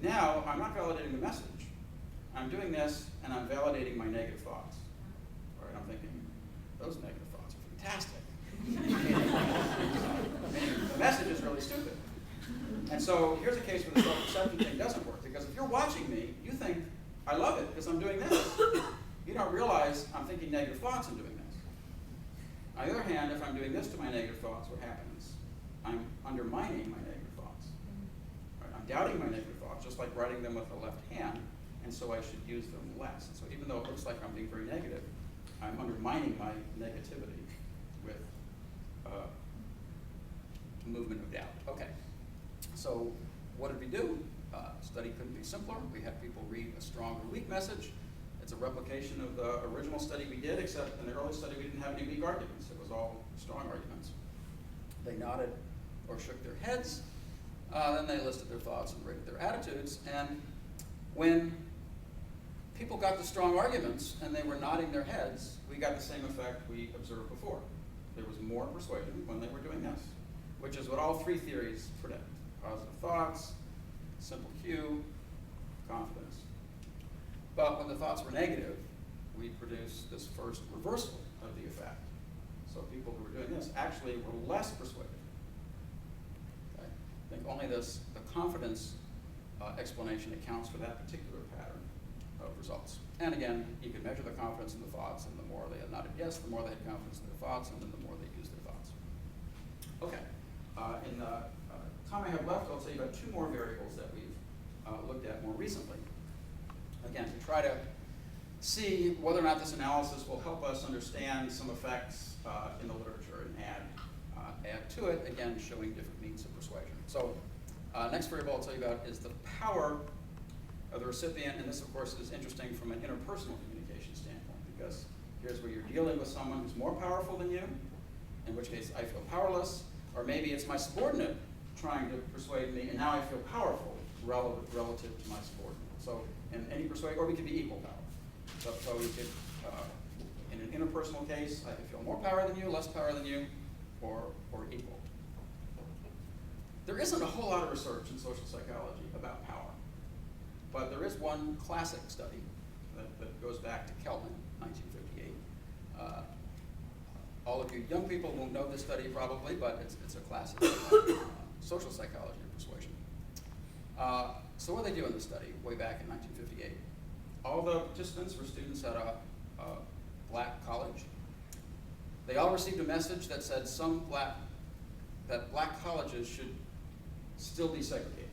Now, I'm not validating the message. I'm doing this, and I'm validating my negative thoughts. Right? I'm thinking, those negative thoughts are fantastic. The message is really stupid. And so here's a case where the self-perception thing doesn't work, because if you're watching me, you think, I love it because I'm doing this. You don't realize I'm thinking negative thoughts and doing this. On the other hand, if I'm doing this to my negative thoughts, what happens? I'm undermining my negative thoughts. Right? I'm doubting my negative thoughts, just like writing them with the left hand, and so I should use them less. And so even though it looks like I'm being very negative, I'm undermining my negativity with movement of doubt. Okay, so what did we do? Study couldn't be simpler. We had people read a strong or weak message. It's a replication of the original study we did, except in the early study we didn't have any weak arguments. It was all strong arguments. They nodded or shook their heads. Then they listed their thoughts and rated their attitudes. And when people got the strong arguments and they were nodding their heads, we got the same effect we observed before. There was more persuasion when they were doing this, which is what all three theories predict. Positive thoughts, simple cue, confidence. But when the thoughts were negative, we produced this first reversal of the effect. So people who were doing this actually were less persuaded. Okay? I think only the confidence explanation accounts for that particular pattern of results. And again, you can measure the confidence in the thoughts, and the more they had nodded yes, the more they had confidence in their thoughts, and then the more they used their thoughts. Okay, in the time I have left, I'll tell you about two more variables that we've looked at more recently. Again, to try to see whether or not this analysis will help us understand some effects in the literature and add to it, again, showing different means of persuasion. So next variable I'll tell you about is the power of the recipient, and this, of course, is interesting from an interpersonal communication standpoint, because here's where you're dealing with someone who's more powerful than you, in which case I feel powerless, or maybe it's my subordinate trying to persuade me, and now I feel powerful relative to my subordinate. So, in any persuasion, or we could be equal power. So we could, in an interpersonal case, I could feel more power than you, less power than you, or equal. There isn't a whole lot of research in social psychology about power, but there is one classic study that goes back to Kelvin, 1958. All of you young people won't know this study probably, but it's a classic social psychology of persuasion. So what did they do in this study way back in 1958? All the participants were students at a black college. They all received a message that said that black colleges should still be segregated.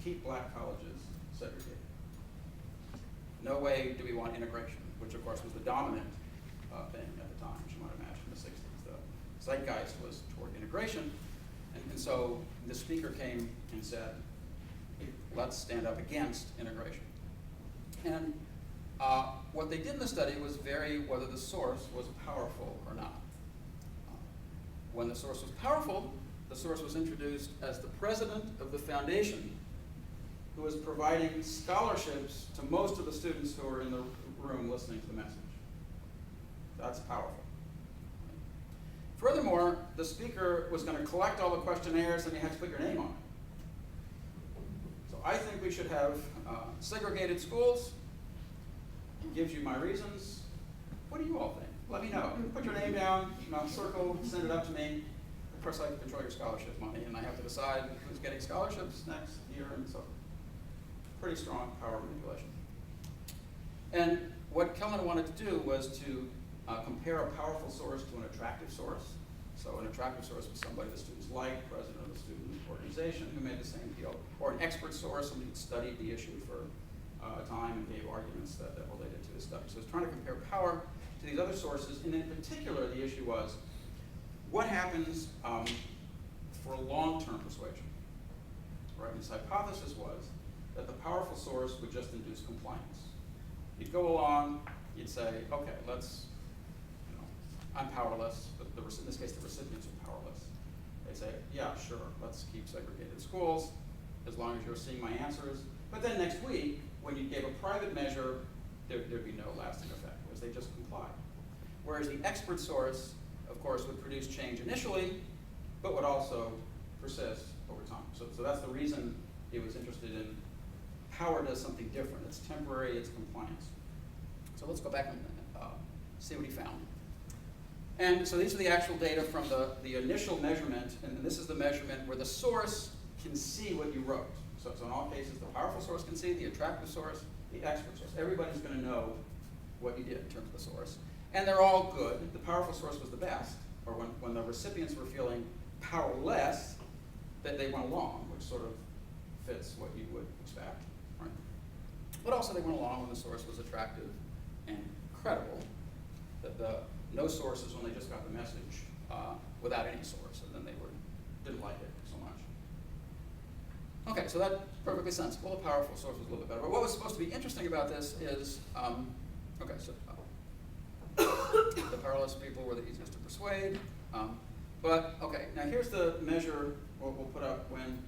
Keep black colleges segregated. No way do we want integration, which of course was the dominant thing at the time, as you might imagine, in the 60s. The zeitgeist was toward integration, and so the speaker came and said, let's stand up against integration. And what they did in the study was vary whether the source was powerful or not. When the source was powerful, the source was introduced as the president of the foundation, who was providing scholarships to most of the students who were in the room listening to the message. That's powerful. Furthermore, the speaker was going to collect all the questionnaires and you had to put your name on it. So I think we should have segregated schools. Gives you my reasons. What do you all think? Let me know. Put your name down, circle, send it up to me. Of course, I control your scholarship money, and I have to decide who's getting scholarships next year, and so pretty strong power manipulation. And what Kellner wanted to do was to compare a powerful source to an attractive source. So an attractive source was somebody the students liked, president of the student organization who made the same deal, or an expert source, somebody who studied the issue for time and gave arguments that related to the study. So it's trying to compare power to these other sources, and in particular, the issue was, what happens for long-term persuasion? Right? And his hypothesis was that the powerful source would just induce compliance. You'd go along, you'd say, okay, let's, I'm powerless, but in this case, the recipients are powerless. They'd say, yeah, sure, let's keep segregated schools, as long as you're seeing my answers. But then next week, when you gave a private measure, there'd be no lasting effect, because they just complied. Whereas the expert source, of course, would produce change initially, but would also persist over time. So that's the reason he was interested in power does something different. It's temporary, it's compliance. So let's go back and see what he found. And so these are the actual data from the initial measurement, and this is the measurement where the source can see what you wrote. So in all cases, the powerful source can see, the attractive source, the expert source. Everybody's going to know what you did in terms of the source. And they're all good. The powerful source was the best, or when the recipients were feeling powerless, that they went along, which sort of fits what you would expect. Right? But also they went along when the source was attractive and credible. That no sources when they just got the message without any source, and then they didn't like it so much. Okay, so that's perfectly sensible. The powerful source was a little bit better. But what was supposed to be interesting about this is, okay, so the powerless people were the easiest to persuade. But okay, now here's the measure we'll put up when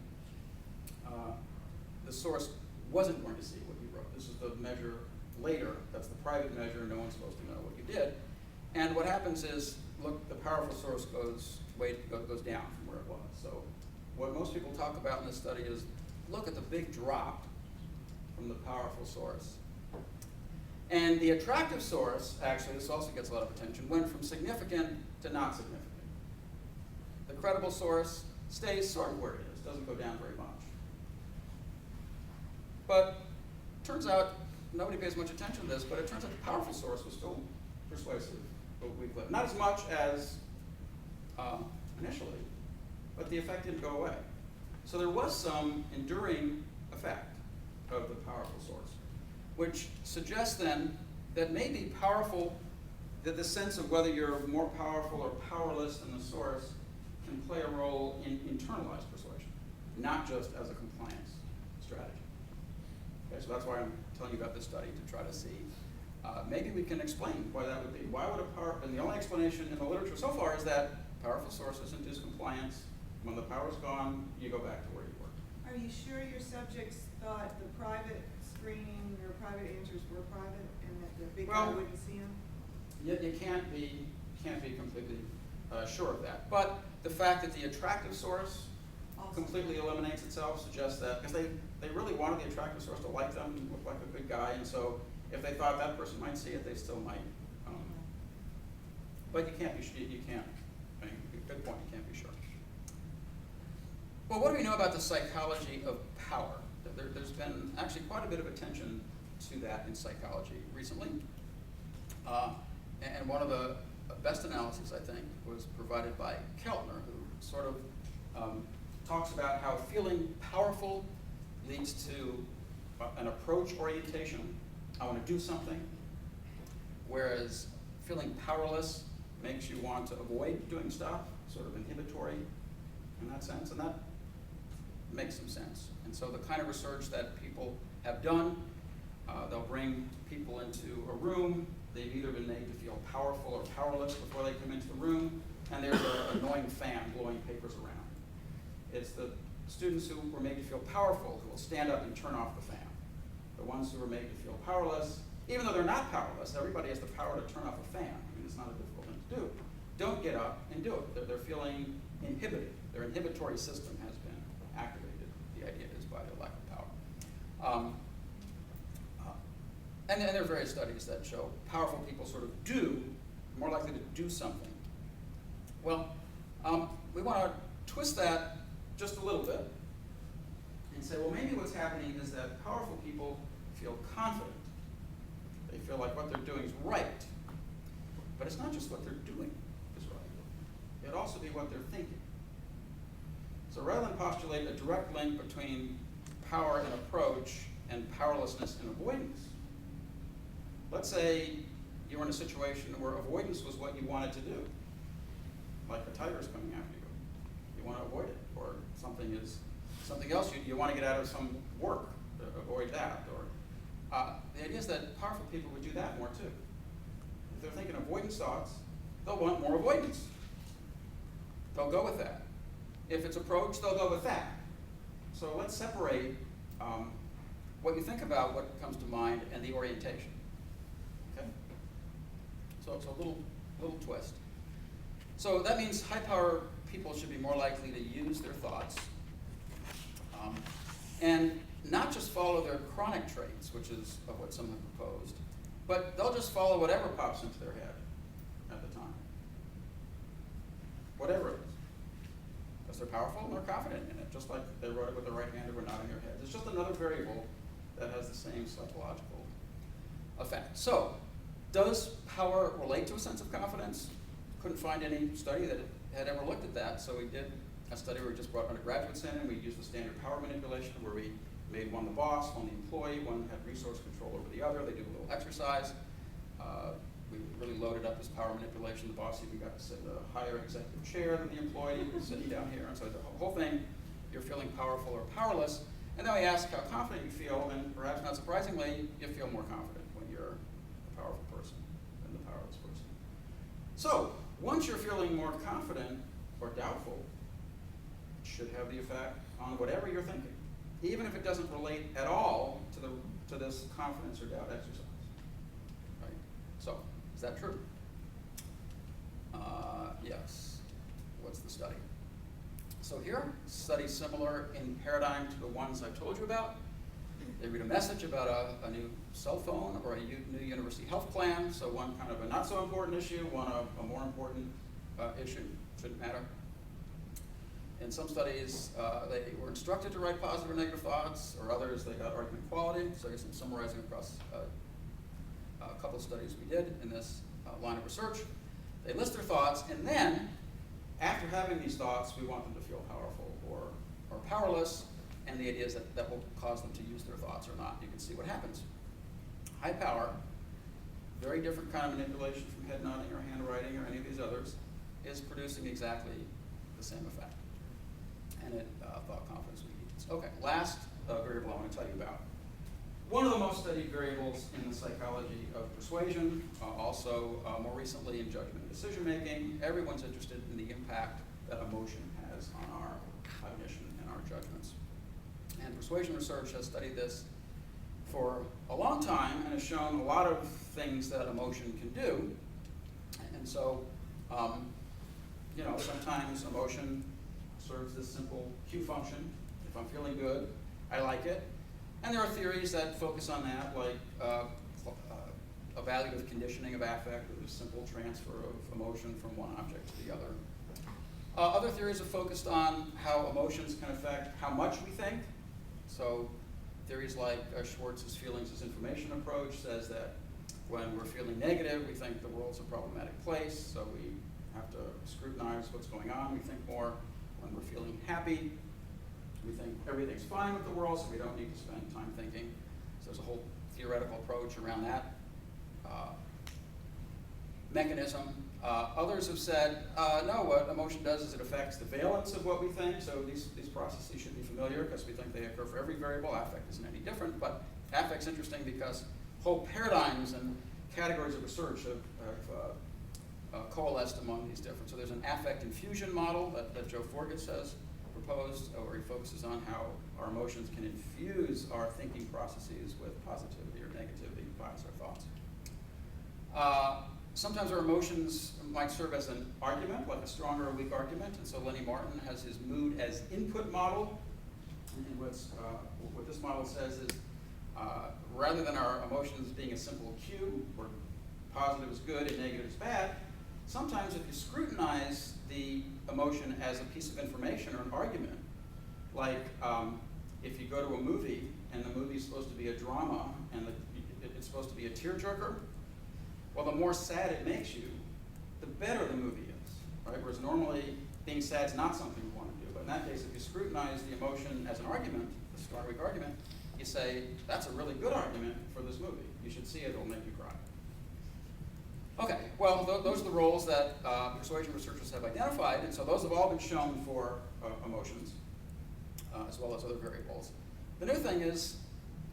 the source wasn't going to see what you wrote. This is the measure later. That's the private measure. No one's supposed to know what you did. And what happens is, look, the powerful source goes down from where it was. So what most people talk about in this study is, look at the big drop from the powerful source. And the attractive source, actually, this also gets a lot of attention, went from significant to not significant. The credible source stays sort of where it is, doesn't go down very much. But turns out, nobody pays much attention to this, but it turns out the powerful source was still persuasive. Not as much as initially, but the effect didn't go away. So there was some enduring effect of the powerful source, which suggests then that maybe powerful, that the sense of whether you're more powerful or powerless than the source can play a role in internalized persuasion, not just as a compliance strategy. Okay, so that's why I'm telling you about this study, to try to see maybe we can explain why that would be. Why would and the only explanation in the literature so far is that powerful sources induce compliance. When the power's gone, you go back to where you were. Are you sure your subjects thought the private screening or private answers were private and that the big guy wouldn't see them? You can't be completely sure of that. But the fact that the attractive source completely eliminates itself suggests that, because they really wanted the attractive source to like them, look like a good guy, and so if they thought that person might see it, they still might. But you can't be sure. You can't. I mean, good point. You can't be sure. Well, what do we know about the psychology of power? There's been actually quite a bit of attention to that in psychology recently. And one of the best analyses, I think, was provided by Kellner, who sort of talks about how feeling powerful leads to an approach orientation. I want to do something, whereas feeling powerless makes you want to avoid doing stuff, sort of inhibitory in that sense, and that makes some sense. And so the kind of research that people have done, they'll bring people into a room, they've either been made to feel powerful or powerless before they come into the room, and there's an annoying fan blowing papers around. It's the students who were made to feel powerful who will stand up and turn off the fan. The ones who were made to feel powerless, even though they're not powerless, everybody has the power to turn off a fan. I mean, it's not a difficult thing to do. Don't get up and do it. They're feeling inhibited. Their inhibitory system has been activated, the idea is, by their lack of power. And then there are various studies that show powerful people sort of more likely to do something. Well, we want to twist that just a little bit and say, well, maybe what's happening is that powerful people feel confident. They feel like what they're doing is right. But it's not just what they're doing is right. It'd also be what they're thinking. So rather than postulate a direct link between power and approach and powerlessness and avoidance, let's say you were in a situation where avoidance was what you wanted to do. Like a tiger's coming after you. You want to avoid it. Or something else you want to get out of some work, avoid that. Or the idea is that powerful people would do that more too. If they're thinking avoidance thoughts, they'll want more avoidance. They'll go with that. If it's approach, they'll go with that. So let's separate what you think about, what comes to mind, and the orientation. Okay? So it's a little twist. So that means high power people should be more likely to use their thoughts and not just follow their chronic traits, which is what some have proposed, but they'll just follow whatever pops into their head at the time. Whatever it is. Because they're powerful and they're confident in it, just like they wrote it with their right hand or nodding their heads. It's just another variable that has the same psychological effect. So, does power relate to a sense of confidence? Couldn't find any study that had ever looked at that, so we did a study where we just brought undergraduates in and we used the standard power manipulation where we made one the boss, one the employee, one had resource control over the other. They do a little exercise. We really loaded up this power manipulation. The boss even got to sit in a higher executive chair than the employee, sitting down here. And so the whole thing, you're feeling powerful or powerless. And then we ask how confident you feel, and perhaps not surprisingly, you feel more confident when you're a powerful person than the powerless person. So, once you're feeling more confident or doubtful, it should have the effect on whatever you're thinking, even if it doesn't relate at all to this confidence or doubt exercise. Right? So, is that true? Yes. What's the study? So here, studies similar in paradigm to the ones I've told you about. They read a message about a new cell phone or a new university health plan, so one kind of a not so important issue, one a more important issue, shouldn't matter. In some studies, they were instructed to write positive or negative thoughts, or others they got argument quality. So I guess I'm summarizing across a couple of studies we did in this line of research. They list their thoughts, and then, after having these thoughts, we want them to feel powerful or powerless, and the idea is that will cause them to use their thoughts or not. You can see what happens. High power, very different kind of manipulation from head nodding or handwriting or any of these others, is producing exactly the same effect. And it thought confidence weakens. Okay, last variable I want to tell you about. One of the most studied variables in the psychology of persuasion, also more recently in judgment and decision making. Everyone's interested in the impact that emotion has on our cognition and our judgments. And persuasion research has studied this for a long time and has shown a lot of things that emotion can do. And so, sometimes emotion serves this simple cue function. If I'm feeling good, I like it. And there are theories that focus on that, like evaluative conditioning of affect, or the simple transfer of emotion from one object to the other. Other theories are focused on how emotions can affect how much we think. So theories like Schwartz's feelings as information approach says that when we're feeling negative, we think the world's a problematic place, so we have to scrutinize what's going on. We think more when we're feeling happy. We think everything's fine with the world, so we don't need to spend time thinking. So there's a whole theoretical approach around that mechanism. Others have said, no, what emotion does is it affects the valence of what we think. So these processes should be familiar because we think they occur for every variable. Affect isn't any different, but affect's interesting because whole paradigms and categories of research have coalesced among these different. So there's an affect infusion model that Joe Forgis has proposed, where he focuses on how our emotions can infuse our thinking processes with positivity or negativity via our thoughts. Sometimes our emotions might serve as an argument, like a strong or a weak argument, and so Lenny Martin has his mood as input model. And what this model says is rather than our emotions being a simple cue, where positive is good and negative is bad, sometimes if you scrutinize the emotion as a piece of information or an argument, like if you go to a movie and the movie is supposed to be a drama and it's supposed to be a tearjerker, well, the more sad it makes you, the better the movie is, right? Whereas normally being sad is not something you want to do. But in that case, if you scrutinize the emotion as an argument, the strong weak argument, you say, that's a really good argument for this movie. You should see it, it'll make you cry. Okay, well, those are the roles that persuasion researchers have identified, and so those have all been shown for emotions, as well as other variables. The new thing is,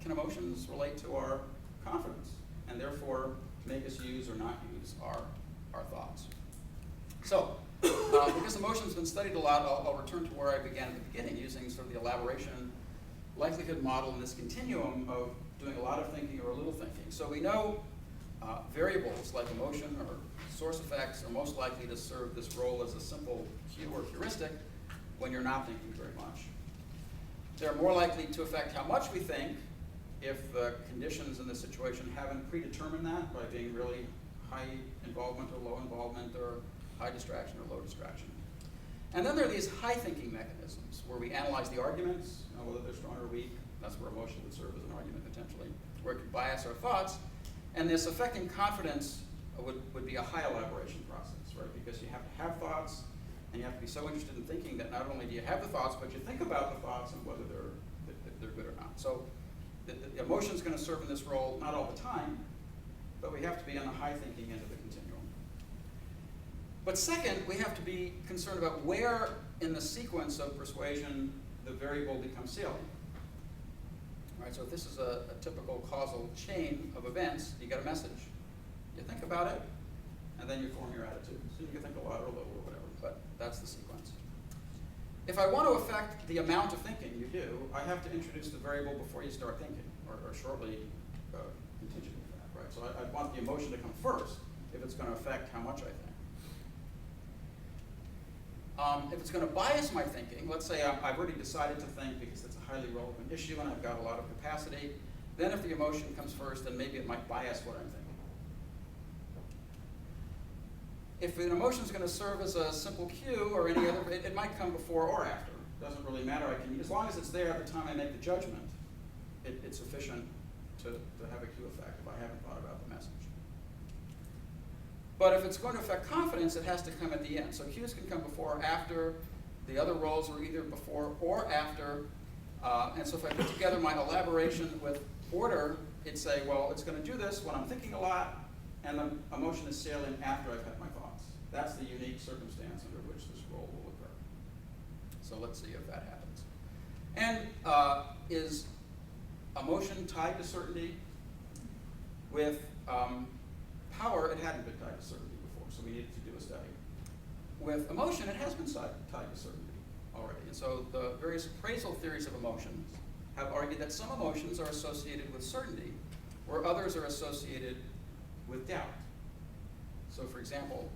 can emotions relate to our confidence, and therefore make us use or not use our thoughts? So, because emotion's been studied a lot, I'll return to where I began at the beginning, using sort of the elaboration likelihood model in this continuum of doing a lot of thinking or a little thinking. So we know variables like emotion or source effects are most likely to serve this role as a simple cue or heuristic when you're not thinking very much. They're more likely to affect how much we think if the conditions in the situation haven't predetermined that by being really high involvement or low involvement or high distraction or low distraction. And then there are these high thinking mechanisms where we analyze the arguments, whether they're strong or weak. That's where emotion would serve as an argument potentially, where it could bias our thoughts. And this affecting confidence would be a high elaboration process, right? Because you have to have thoughts, and you have to be so interested in thinking that not only do you have the thoughts, but you think about the thoughts and whether they're good or not. So the emotion's going to serve in this role, not all the time, but we have to be on the high thinking end of the continuum. But second, we have to be concerned about where in the sequence of persuasion the variable becomes salient. Right, so if this is a typical causal chain of events, you get a message. You think about it, and then you form your attitude. So you can think a lot or a little or whatever, but that's the sequence. If I want to affect the amount of thinking you do, I have to introduce the variable before you start thinking, or shortly contingent with that, right? So I want the emotion to come first if it's going to affect how much I think. If it's going to bias my thinking, let's say I've already decided to think because it's a highly relevant issue and I've got a lot of capacity, then if the emotion comes first, then maybe it might bias what I'm thinking. If an emotion is going to serve as a simple cue or any other, it might come before or after. It doesn't really matter. As long as it's there at the time I make the judgment, it's sufficient to have a cue effect if I haven't thought about the message. But if it's going to affect confidence, it has to come at the end. So cues can come before or after. The other roles are either before or after. And so if I put together my elaboration with order, it'd say, well, it's going to do this when I'm thinking a lot, and the emotion is salient after I've had my thoughts. That's the unique circumstance under which this role will occur. So let's see if that happens. And is emotion tied to certainty? With power, it hadn't been tied to certainty before, so we needed to do a study. With emotion, it has been tied to certainty already. And so the various appraisal theories of emotions have argued that some emotions are associated with certainty, where others are associated with doubt. So for example,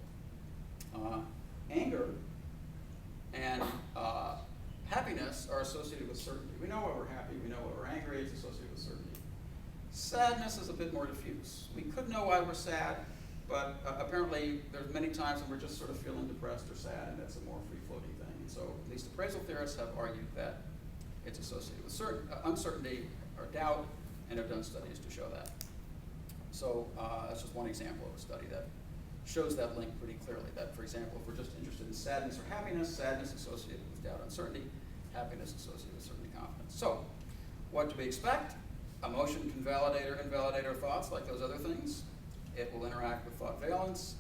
anger and happiness are associated with certainty. We know why we're happy, we know why we're angry, it's associated with certainty. Sadness is a bit more diffuse. We could know why we're sad, but apparently there's many times when we're just sort of feeling depressed or sad, and that's a more free-floating thing. And so at least appraisal theorists have argued that it's associated with uncertainty or doubt, and have done studies to show that. So that's just one example of a study that shows that link pretty clearly. That, for example, if we're just interested in sadness or happiness, sadness associated with doubt, uncertainty, happiness associated with certainty, confidence. So what do we expect? Emotion can validate or invalidate our thoughts like those other things. It will interact with thought valence.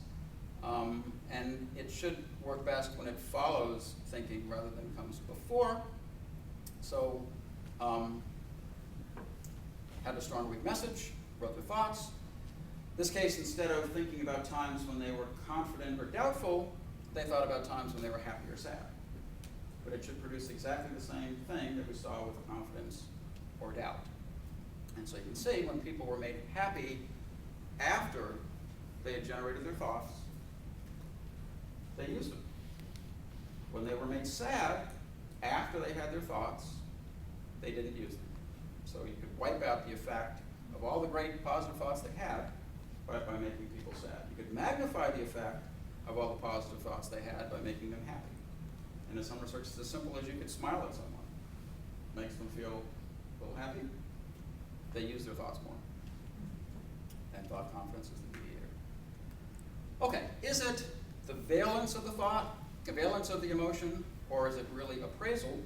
And it should work best when it follows thinking rather than comes before. So had a strong or weak message, wrote their thoughts. This case, instead of thinking about times when they were confident or doubtful, they thought about times when they were happy or sad. But it should produce exactly the same thing that we saw with confidence or doubt. And so you can see when people were made happy after they had generated their thoughts, they used them. When they were made sad after they had their thoughts, they didn't use them. So you could wipe out the effect of all the great positive thoughts they had by making people sad. You could magnify the effect of all the positive thoughts they had by making them happy. And in some research, it's as simple as you could smile at someone. Makes them feel a little happy. They use their thoughts more. And thought confidence is the mediator. Okay, is it the valence of the thought, the valence of the emotion, or is it really appraisal?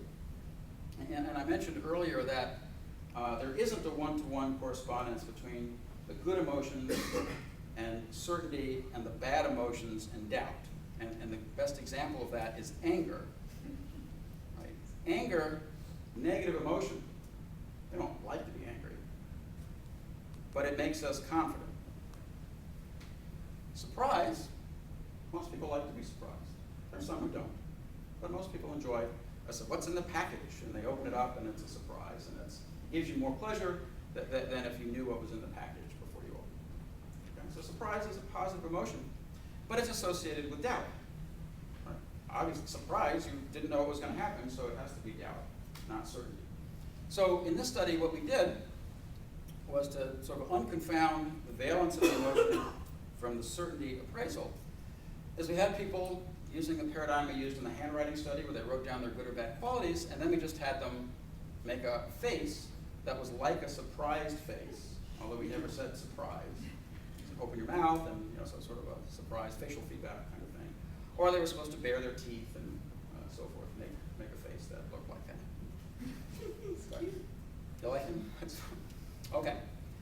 And I mentioned earlier that there isn't a one-to-one correspondence between the good emotions and certainty and the bad emotions and doubt. And the best example of that is anger. Right? Anger, negative emotion. They don't like to be angry, but it makes us confident. Surprise, most people like to be surprised. There's some who don't, but most people enjoy what's in the package, and they open it up and it's a surprise, and it gives you more pleasure than if you knew what was in the package before you opened it. Okay? So surprise is a positive emotion, but it's associated with doubt. Right? Obviously, surprise, you didn't know what was going to happen, so it has to be doubt, not certainty. So in this study, what we did was to sort of unconfound the valence of the emotion from the certainty appraisal, is we had people using the paradigm we used in the handwriting study where they wrote down their good or bad qualities, and then we just had them make a face that was like a surprised face, although we never said surprise. So open your mouth and so sort of a surprise facial feedback kind of thing. Or they were supposed to bare their teeth and so forth, make a face that looked like that. You like him? Okay.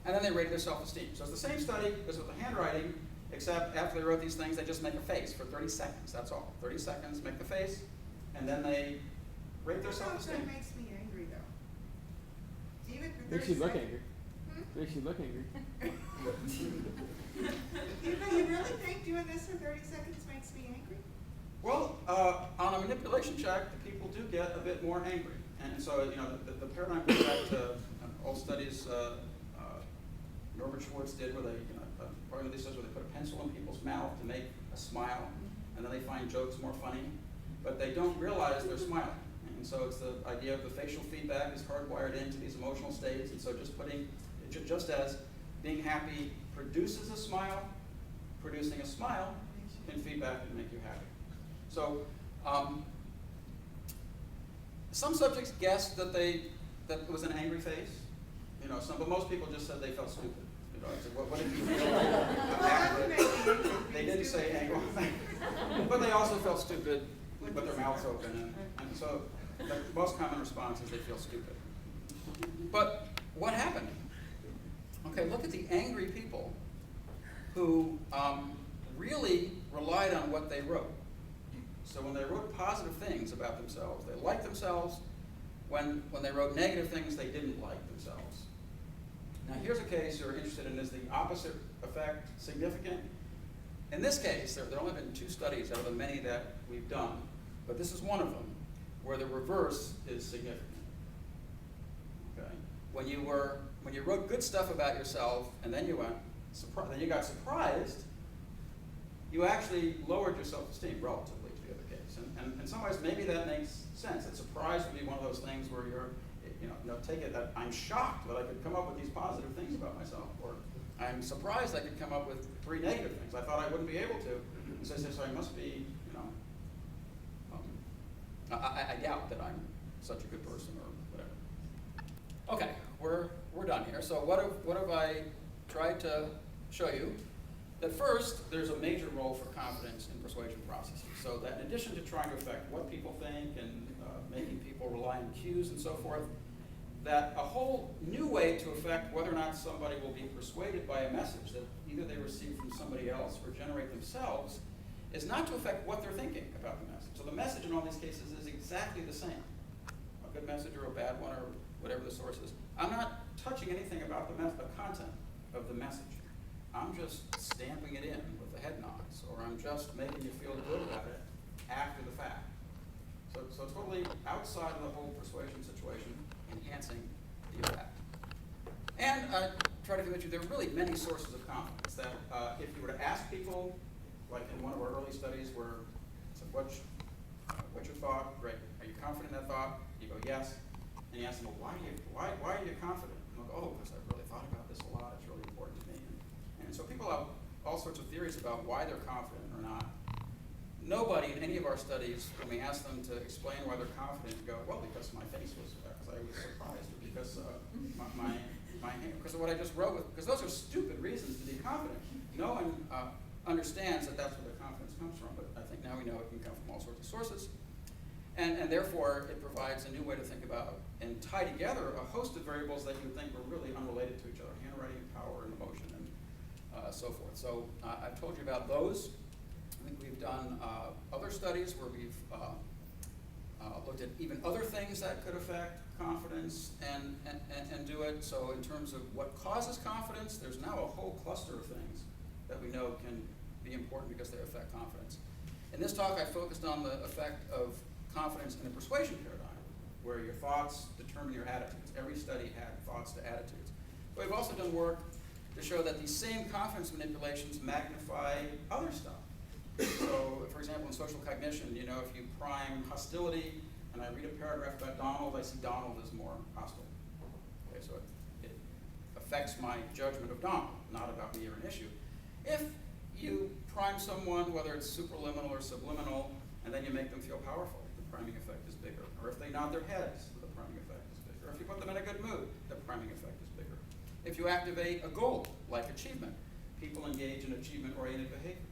And then they rated their self-esteem. So it's the same study as with the handwriting, except after they wrote these things, they just make a face for 30 seconds. That's all. 30 seconds, make the face, and then they rate their self-esteem. That makes me angry, though. Even for 30 Makes you look seconds. angry. Hmm? Makes you look angry. You really think doing this for 30 seconds makes me angry? Well, on a manipulation check, the people do get a bit more angry. And so, the paradigm goes back to old studies Norbert Schwartz did where they, part of these studies where they put a pencil in people's mouth to make a smile, and then they find jokes more funny, but they don't realize they're smiling. And so it's the idea of the facial feedback is hardwired into these emotional states, and so just as being happy produces a smile, producing a smile can feedback and make you happy. So some subjects guessed that it was an angry face. But most people just said they felt stupid. I said, what did you feel? They didn't say angry, but they also felt stupid with their mouths open, and so the most common response is they feel stupid. But what happened? Okay, look at the angry people who really relied on what they wrote. So when they wrote positive things about themselves, they liked themselves. When they wrote negative things, they didn't like themselves. Now here's a case you're interested in. Is the opposite effect significant? In this case, there have only been 2 studies out of the many that we've done, but this is one of them where the reverse is significant. Okay? When you wrote good stuff about yourself and then you got surprised, you actually lowered your self-esteem relatively to the other case. And in some ways, maybe that makes sense. That surprise would be one of those things where you're, take it that I'm shocked that I could come up with these positive things about myself, or I'm surprised I could come up with 3 negative things. I thought I wouldn't be able to. And so I must be, I doubt that I'm such a good person or whatever. Okay, we're done here. So what have I tried to show you? That first, there's a major role for confidence in persuasion processes. So that in addition to trying to affect what people think and making people rely on cues and so forth, that a whole new way to affect whether or not somebody will be persuaded by a message that either they receive from somebody else or generate themselves is not to affect what they're thinking about the message. So the message in all these cases is exactly the same. A good message or a bad one or whatever the source is. I'm not touching anything about the content of the message. I'm just stamping it in with the head nods, or I'm just making you feel good about it after the fact. So totally outside of the whole persuasion situation, enhancing the effect. And I try to convince you there are really many sources of confidence that if you were to ask people, like in one of our early studies where it's like, what's your thought? Great. Are you confident in that thought? You go, yes. And and you ask them, well, why are you confident? And they'll go, oh, because I've really thought about this a lot. It's really important to me. And so people have all sorts of theories about why they're confident or not. Nobody in any of our studies, when we ask them to explain why they're confident, go, well, because my face was, because I was surprised, or because my hand, because of what I just wrote with, because those are stupid reasons to be confident. No one understands that that's where the confidence comes from, but I think now we know it can come from all sorts of sources. And therefore, it provides a new way to think about and tie together a host of variables that you would think were really unrelated to each other: handwriting, power, and emotion, and so forth. So I've told you about those. I think we've done other studies where we've looked at even other things that could affect confidence and do it. So in terms of what causes confidence, there's now a whole cluster of things that we know can be important because they affect confidence. In this talk, I focused on the effect of confidence in the persuasion paradigm, where your thoughts determine your attitudes. Every study had thoughts to attitudes. But we've also done work to show that these same confidence manipulations magnify other stuff. So, for example, in social cognition, you know, if you prime hostility, and I read a paragraph about Donald, I see Donald as more hostile. Okay, so it affects my judgment of Donald, not about me or an issue. If you prime someone, whether it's superliminal or subliminal, and then you make them feel powerful, the priming effect is bigger. Or if they nod their heads, the priming effect is bigger. Or if you put them in a good mood, the priming effect is bigger. If you activate a goal, like achievement, people engage in achievement-oriented behavior.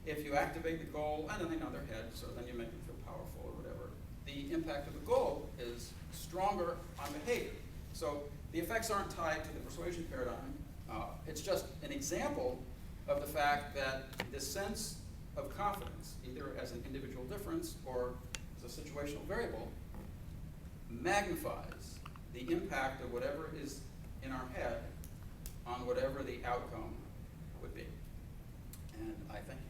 If you activate the goal, and then they nod their head, so then you make them feel powerful or whatever, the impact of the goal is stronger on behavior. So the effects aren't tied to the persuasion paradigm. It's just an example of the fact that this sense of confidence, either as an individual difference or as a situational variable, magnifies the impact of whatever is in our head on whatever the outcome would be. And I thank you.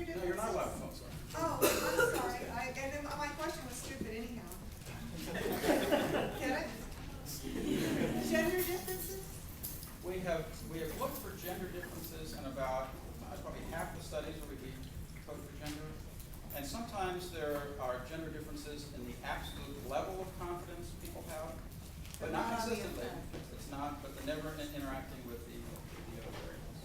No, you're not allowed to vote, sorry. Oh, I'm sorry. And then my question was stupid anyhow. Get it? Gender differences? We have looked for gender differences in about probably half the studies where we code for gender. And sometimes there are gender differences in the absolute level of confidence people have, but not consistently. It's not, but they're never interacting with the other variables.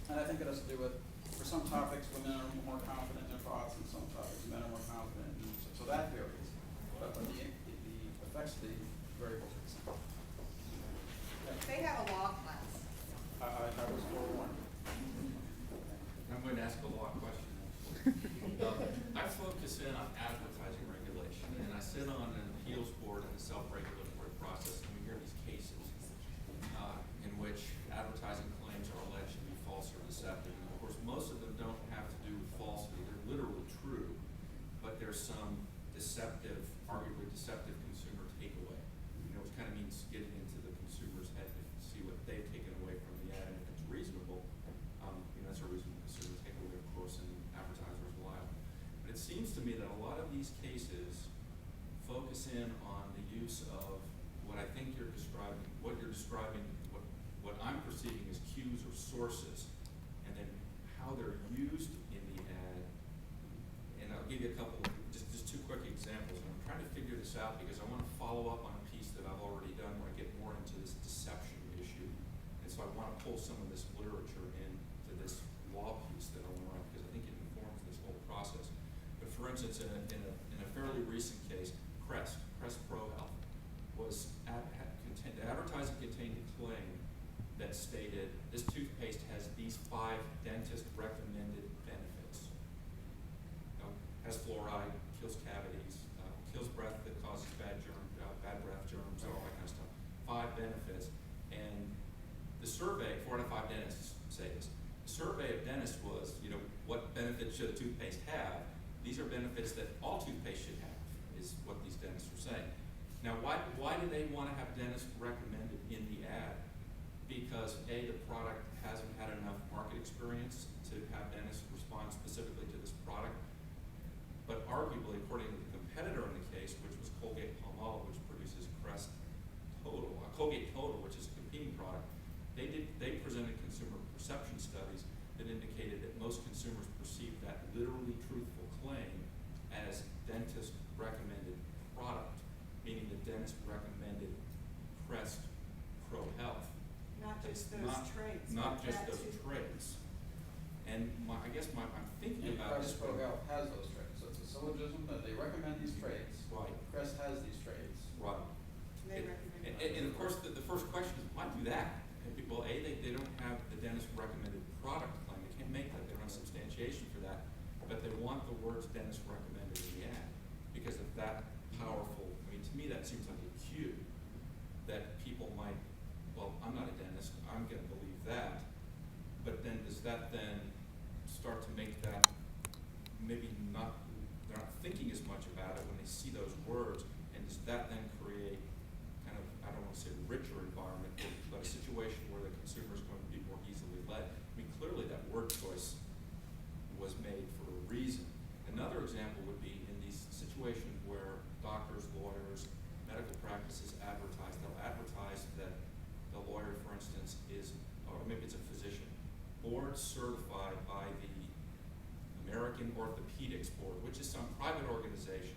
And I think it has to do with, for some topics, women are more confident in their thoughts, and some topics, men are more confident. And so that varies. But the effects of the variables are the same. They have a law class. I was forewarned. I'm going to ask a law question. I focus in on advertising regulation, and I sit on an appeals board in the self-regulatory process, and we hear these cases in which advertising claims are alleged to be false or deceptive. And of course, most of them don't have to do with falsity. They're literally true, but there's some deceptive, arguably deceptive consumer takeaway. You know, which kind of means getting into the consumer's head to see what they've taken away from the ad, and if it's reasonable. That's a reasonable consumer takeaway, of course, and advertisers will allow. But it seems to me that a lot of these cases focus in on the use of what I think you're describing, what what I'm perceiving as cues or sources, and then how they're used in the ad. And I'll give you a couple, just two quick examples. And I'm trying to figure this out because I want to follow up on a piece that I've already done where I get more into this deception issue. And so I want to pull some of this literature into this law piece that I want to write because I think it informs this whole process. But for instance, in a fairly recent case, Crest Pro Health was the advertising contained a claim that stated this toothpaste has these 5 dentist recommended benefits. Has fluoride, kills cavities, kills breath that causes bad breath germs, all that kind of stuff. 5 benefits, and the survey, 4 out of 5 dentists say this. The survey of dentists was, what benefits should a toothpaste have? These are benefits that all toothpaste should have, is what these dentists are saying. Now, why do they want to have dentists recommended in the ad? Because A, the product hasn't had enough market experience to have dentists respond specifically to this product. But arguably, according to the competitor in the case, which was Colgate-Palmolive, which produces Crest Total, Colgate Total, which is a competing product, they presented consumer perception studies that indicated that most consumers perceive that literally truthful claim as dentist recommended product, meaning the dentist recommended Crest Pro Health. Not just It's those traits. Not but just that those too. traits. And I guess I'm thinking And about this. Crest Pro Health has those traits, so it's a syllogism that they recommend these traits. Right. Crest has these traits. Right. They recommend. And of course, the first question is, why do that? And people, they don't have the dentist recommended product claim. They can't make that. They don't have substantiation for that. But they want the words dentist recommended in the ad. Because of that powerful, I mean, to me, that seems like a cue that people might, well, I'm not a dentist, I'm gonna believe that. But then does that then start to make that maybe not, they're not thinking as much about it when they see those words, and does that then create kind of, I don't want to say richer environment, but a situation where the consumer is going to be more easily led? I mean, clearly that word choice was made for a reason. Another example would be in these situations where doctors, lawyers, medical practices advertise, they'll advertise that the lawyer, for instance, is, or maybe it's a physician, board certified by the American Orthopedics Board, which is some private organization.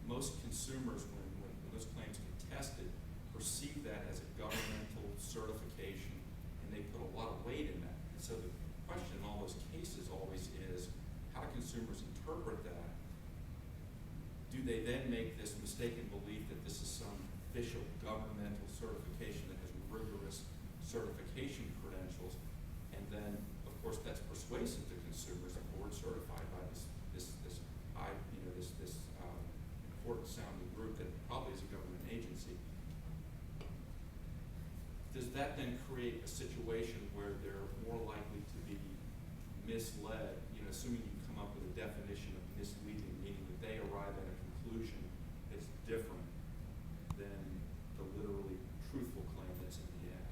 Most consumers, when those claims get tested, perceive that as a governmental certification, and they put a lot of weight in that. And so the question in all those cases always is, how do consumers interpret that? Do they then make this mistaken belief that this is some official governmental certification that has rigorous certification credentials? And then, of course, that's persuasive to consumers, a board certified by this important sounding group that probably is a government agency. Does that then create a situation where they're more likely to be misled, assuming you come up with a definition of misleading, meaning that they arrive at a conclusion that's different than the literally truthful claim that's in the ad?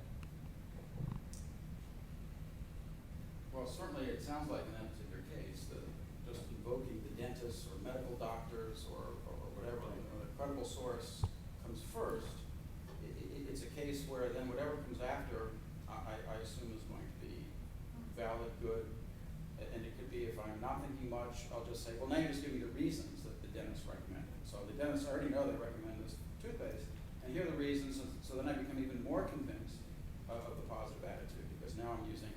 Well, certainly it sounds like in that particular case, that just invoking the dentists or medical doctors or whatever, the credible source comes first. It's a case where then whatever comes after, I assume is going to be valid, good, and it could be if I'm not thinking much, I'll just say, well, now you just give me the reasons that the dentist recommended. So the dentist, I already know they recommend this toothpaste, and here are the reasons, so then I become even more convinced of the positive attitude, because now I'm using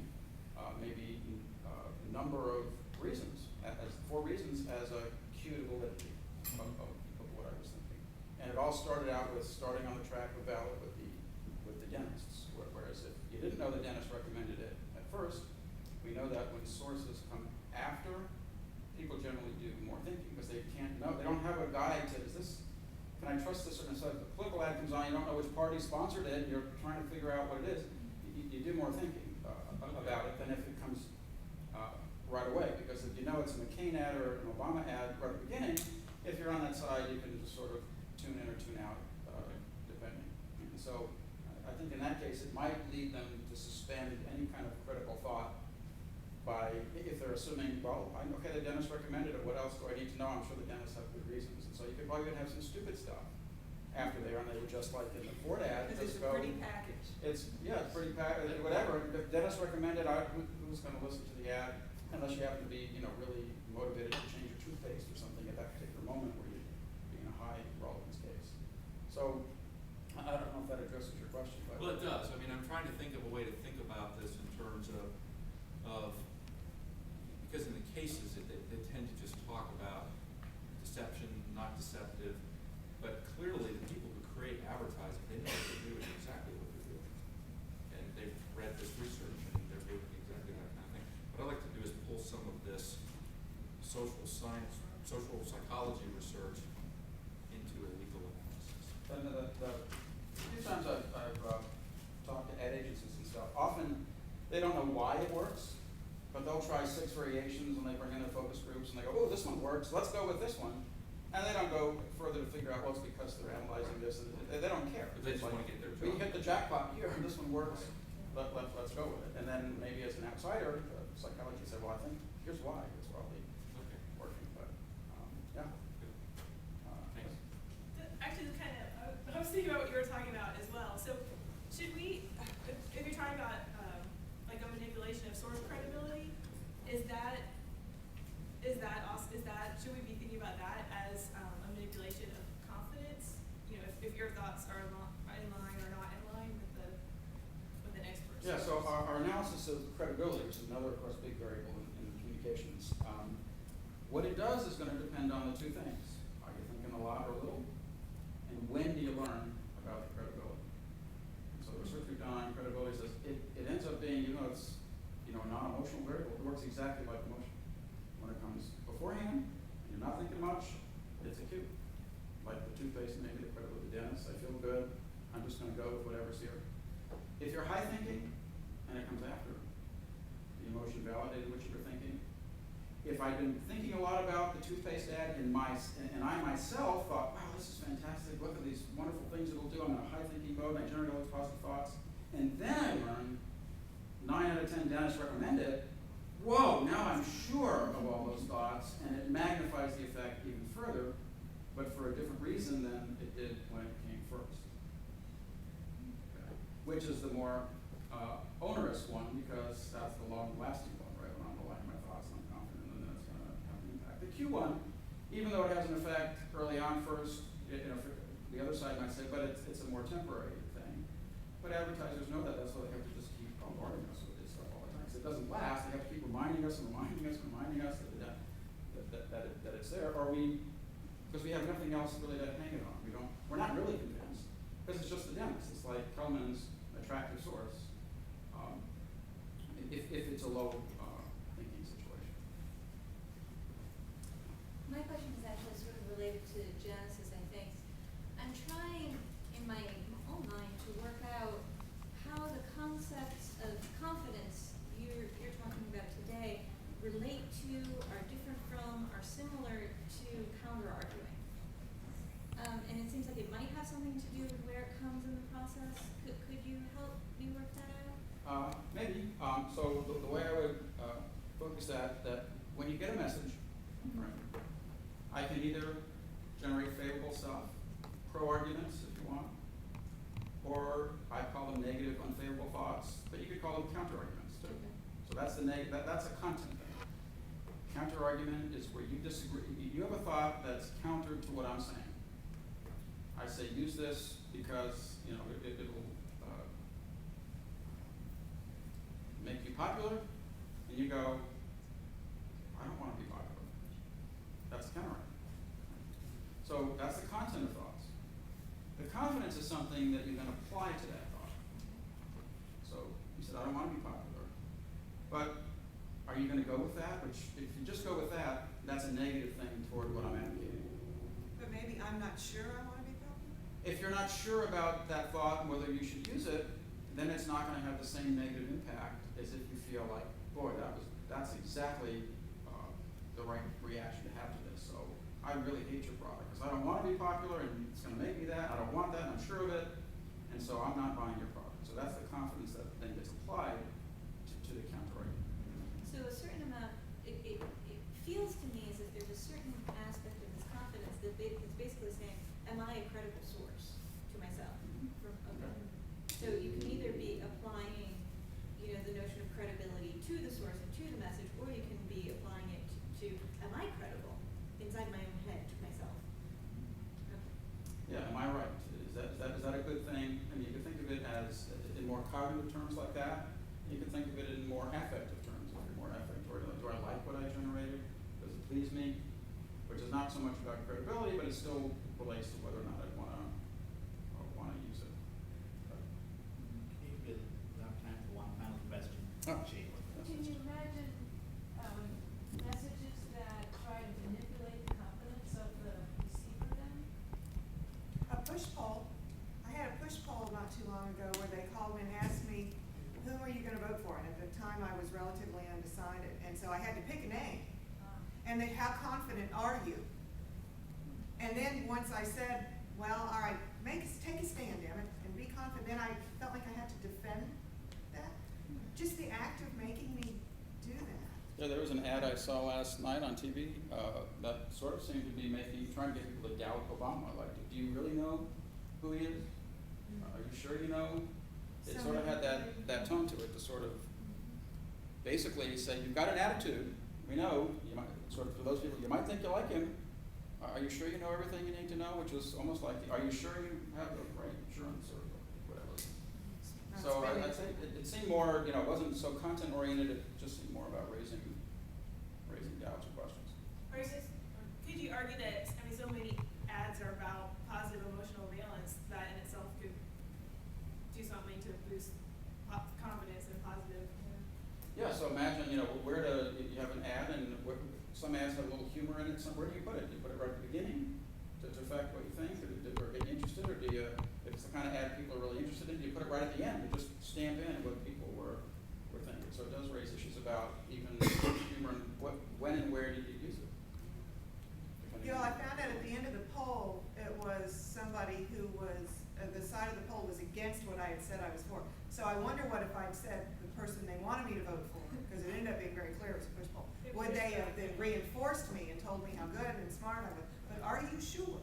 maybe a number of reasons, as 4 reasons as a cue to validity of what I was thinking. And it all started out with starting on the track of valid with the dentists, whereas if you didn't know the dentist recommended it at first, we know that when sources come after, people generally do more thinking because they can't know, they don't have a guide to, can I trust this or not? So if the political ad comes on, you don't know which party sponsored it, and you're trying to figure out what it is, you do more thinking about it than if it comes right away, because if you know it's a McCain ad or an Obama ad right at the beginning, if you're on that side, you can just sort of tune in or tune out, depending. And so I think in that case, it might lead them to suspend any kind of critical thought by, if they're assuming, well, okay, the dentist recommended it, what else do I need to know? I'm sure the dentists have good reasons. And so you could probably have some stupid stuff after there, and they would just like in the Ford ad, Because just it's a go. pretty package. It's pretty package, whatever. If dentist recommended, who's going to listen to the ad unless you happen to be, really motivated to change your toothpaste or something at that particular moment where you're in a high relevance case. So I don't know if that addresses your question, but Well, it does. I mean, I'm trying to think of a way to think about this in terms of because in the cases they tend to just talk about deception, not deceptive, but clearly the people who create advertising, they know what they're doing, exactly what they're doing. And they've read this research and they're doing exactly that kind of thing. What I'd like to do is pull some of this social science, social psychology research into a legal analysis. And the few times I've talked to ad agencies and stuff, often they don't know why it works, but they'll try 6 variations and they bring in their focus groups and they go, oh, this one works, let's go with this one. And they don't go further to figure out, well, it's because they're analyzing this, and they don't care. But they just want to get their We job. hit the jackpot here, this one works, let's go with it. And then maybe as an outsider, psychology said, well, I think here's why it's probably Okay. working, but yeah. Thanks. Actually, this kind of, I was thinking about what you were talking about as well. So your thoughts are in line or not in line with the next person. Yeah, so our analysis of credibility, which is another, of course, big variable in communications, what it does is going to depend on the two things. Are you thinking a lot or little? And when do you learn about the credibility? So the research we've done on credibility says it ends up being, it's a non-emotional variable. It works exactly like emotion. When it comes beforehand, and you're not thinking much, it's a cue. Like the toothpaste, maybe the credit with the dentist. I feel good. I'm just going to go with whatever's here. If you're high thinking, and it comes after, the emotion validated what you were thinking. If I'd been thinking a lot about the toothpaste ad and I myself thought, wow, this is fantastic, look at these wonderful things it'll do, I'm in a high thinking mode, and I generate all these positive thoughts, and then I learned 9 out of 10 dentists recommend it, whoa, now I'm sure of all those thoughts, and it magnifies the effect even further, but for a different reason than it did when it came first. Okay. Which is the more onerous one, because that's the long-lasting one, right? When I'm relying on my thoughts and I'm confident, and then it's going to have an impact. The Q one, even though it has an effect early on first, the other side might say, but it's a more temporary thing. But advertisers know that, that's why they have to just keep bombarding us with this stuff all the time. Because it doesn't last, they have to keep reminding us and reminding us and reminding us that it's there, because we have nothing else really to hang it on. We're not really convinced, because it's just the dentist. It's like Kelman's attractive source, if it's a low thinking situation. My question is actually sort of related to Genesis, I think. I'm trying in my own mind to work out how the concepts of confidence you're talking about today relate to, are different from, are similar to counter-arguing. And it seems like it might have something to do with where it comes in the process. Could you help me work that out? Maybe. So the way I would focus that when you get a message, right, I can either generate favorable stuff, pro-arguments if you want, or I call them negative, unfavorable thoughts, but you could call them counter-arguments too. Okay. So that's that's a content thing. Counter-argument is where you disagree. You have a thought that's counter to what I'm saying. I say use this because it'll make you popular, and you go, I don't want to be popular. That's counter-argument. So that's the content of thoughts. The confidence is something that you can apply to that thought. So you said, I don't want to be popular. But are you going to go with that? Which, if you just go with that, that's a negative thing toward what I'm advocating. But maybe I'm not sure I want to be popular? If you're not sure about that thought and whether you should use it, then it's not going to have the same negative impact as if you feel like, boy, that's exactly the right reaction to have to this. So I really hate your product because I don't want to be popular and it's going to make me that. I don't want that and I'm sure of it. And so I'm not buying your product. So that's the confidence that then gets applied to the counter-argument. So a certain amount, it feels to me as if there's a certain aspect of this confidence that it's basically saying, am I a credible source to myself? Okay. So you can either be applying, the notion of credibility to the source and to the message, or you can be applying it to am I credible inside my own head to myself? Okay. Yeah, am I right? Is that a good thing? I mean, you could think of it as in more cognitive terms like that. You could think of it in more affective terms, if you're more affective. Do I like what I generated? Does it please me? Which is not so much about credibility, but it still relates to whether or not I want to use it. Okay, we'll have time for one final question. Oh. Jane. Can you imagine messages that try to manipulate the confidence of the receiver then? A push poll. I had a push poll not too long ago where they called me and asked me, who are you going to vote for? And at the time I was relatively undecided. And so I had to pick a name. And they, how confident are you? And then once I said, well, all right, take a stand, damn it, and be confident, then I felt like I had to defend that. Just the act of making me do that. Yeah, there was an ad I saw last night on TV that sort of seemed to be trying to get people to doubt Obama. Like, do you really know who he is? Are you sure you know? It So sort of had that tone to it to sort of basically say, you've got an attitude. We know, you might, sort of for those people, you might think you like him, are you sure you know everything you need to know? Which was almost like, are you sure you have the right insurance or whatever? That's So I very- think it seemed more, you know, it wasn't so content oriented, it just seemed more about raising doubts or questions. Or is this, could you argue that, I mean, so many ads are about positive emotional valence that in itself could do something to boost confidence and positive. Yeah, so imagine, you know, you have an ad and some ads have a little humor in it, where do you put it? Do you put it right at the beginning to affect what you think, or get you interested, or do you, if it's the kind of ad people are really interested in, do you put it right at the end, and just stamp in what people were thinking? So it does raise issues about even humor and when and where did you use it? You know, I found out at the end of the poll, it was somebody who was, the side of the poll was against what I had said I was for. So I wonder what if I'd said the person they wanted me to vote for, because it ended up being very clear it was a push poll. Would they have then reinforced me and told me how good and smart I was? But are you sure?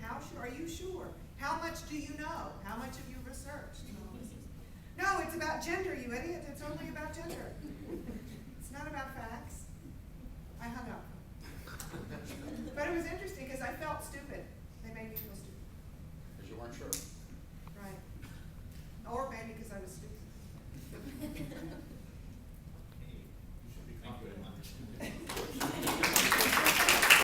How sure? Are you sure? How much do you know? How much have you researched? No, it's about gender, you idiot. It's only about gender. It's not about facts. I hung up. But it was interesting because I felt stupid. They made me feel stupid. Because you weren't sure.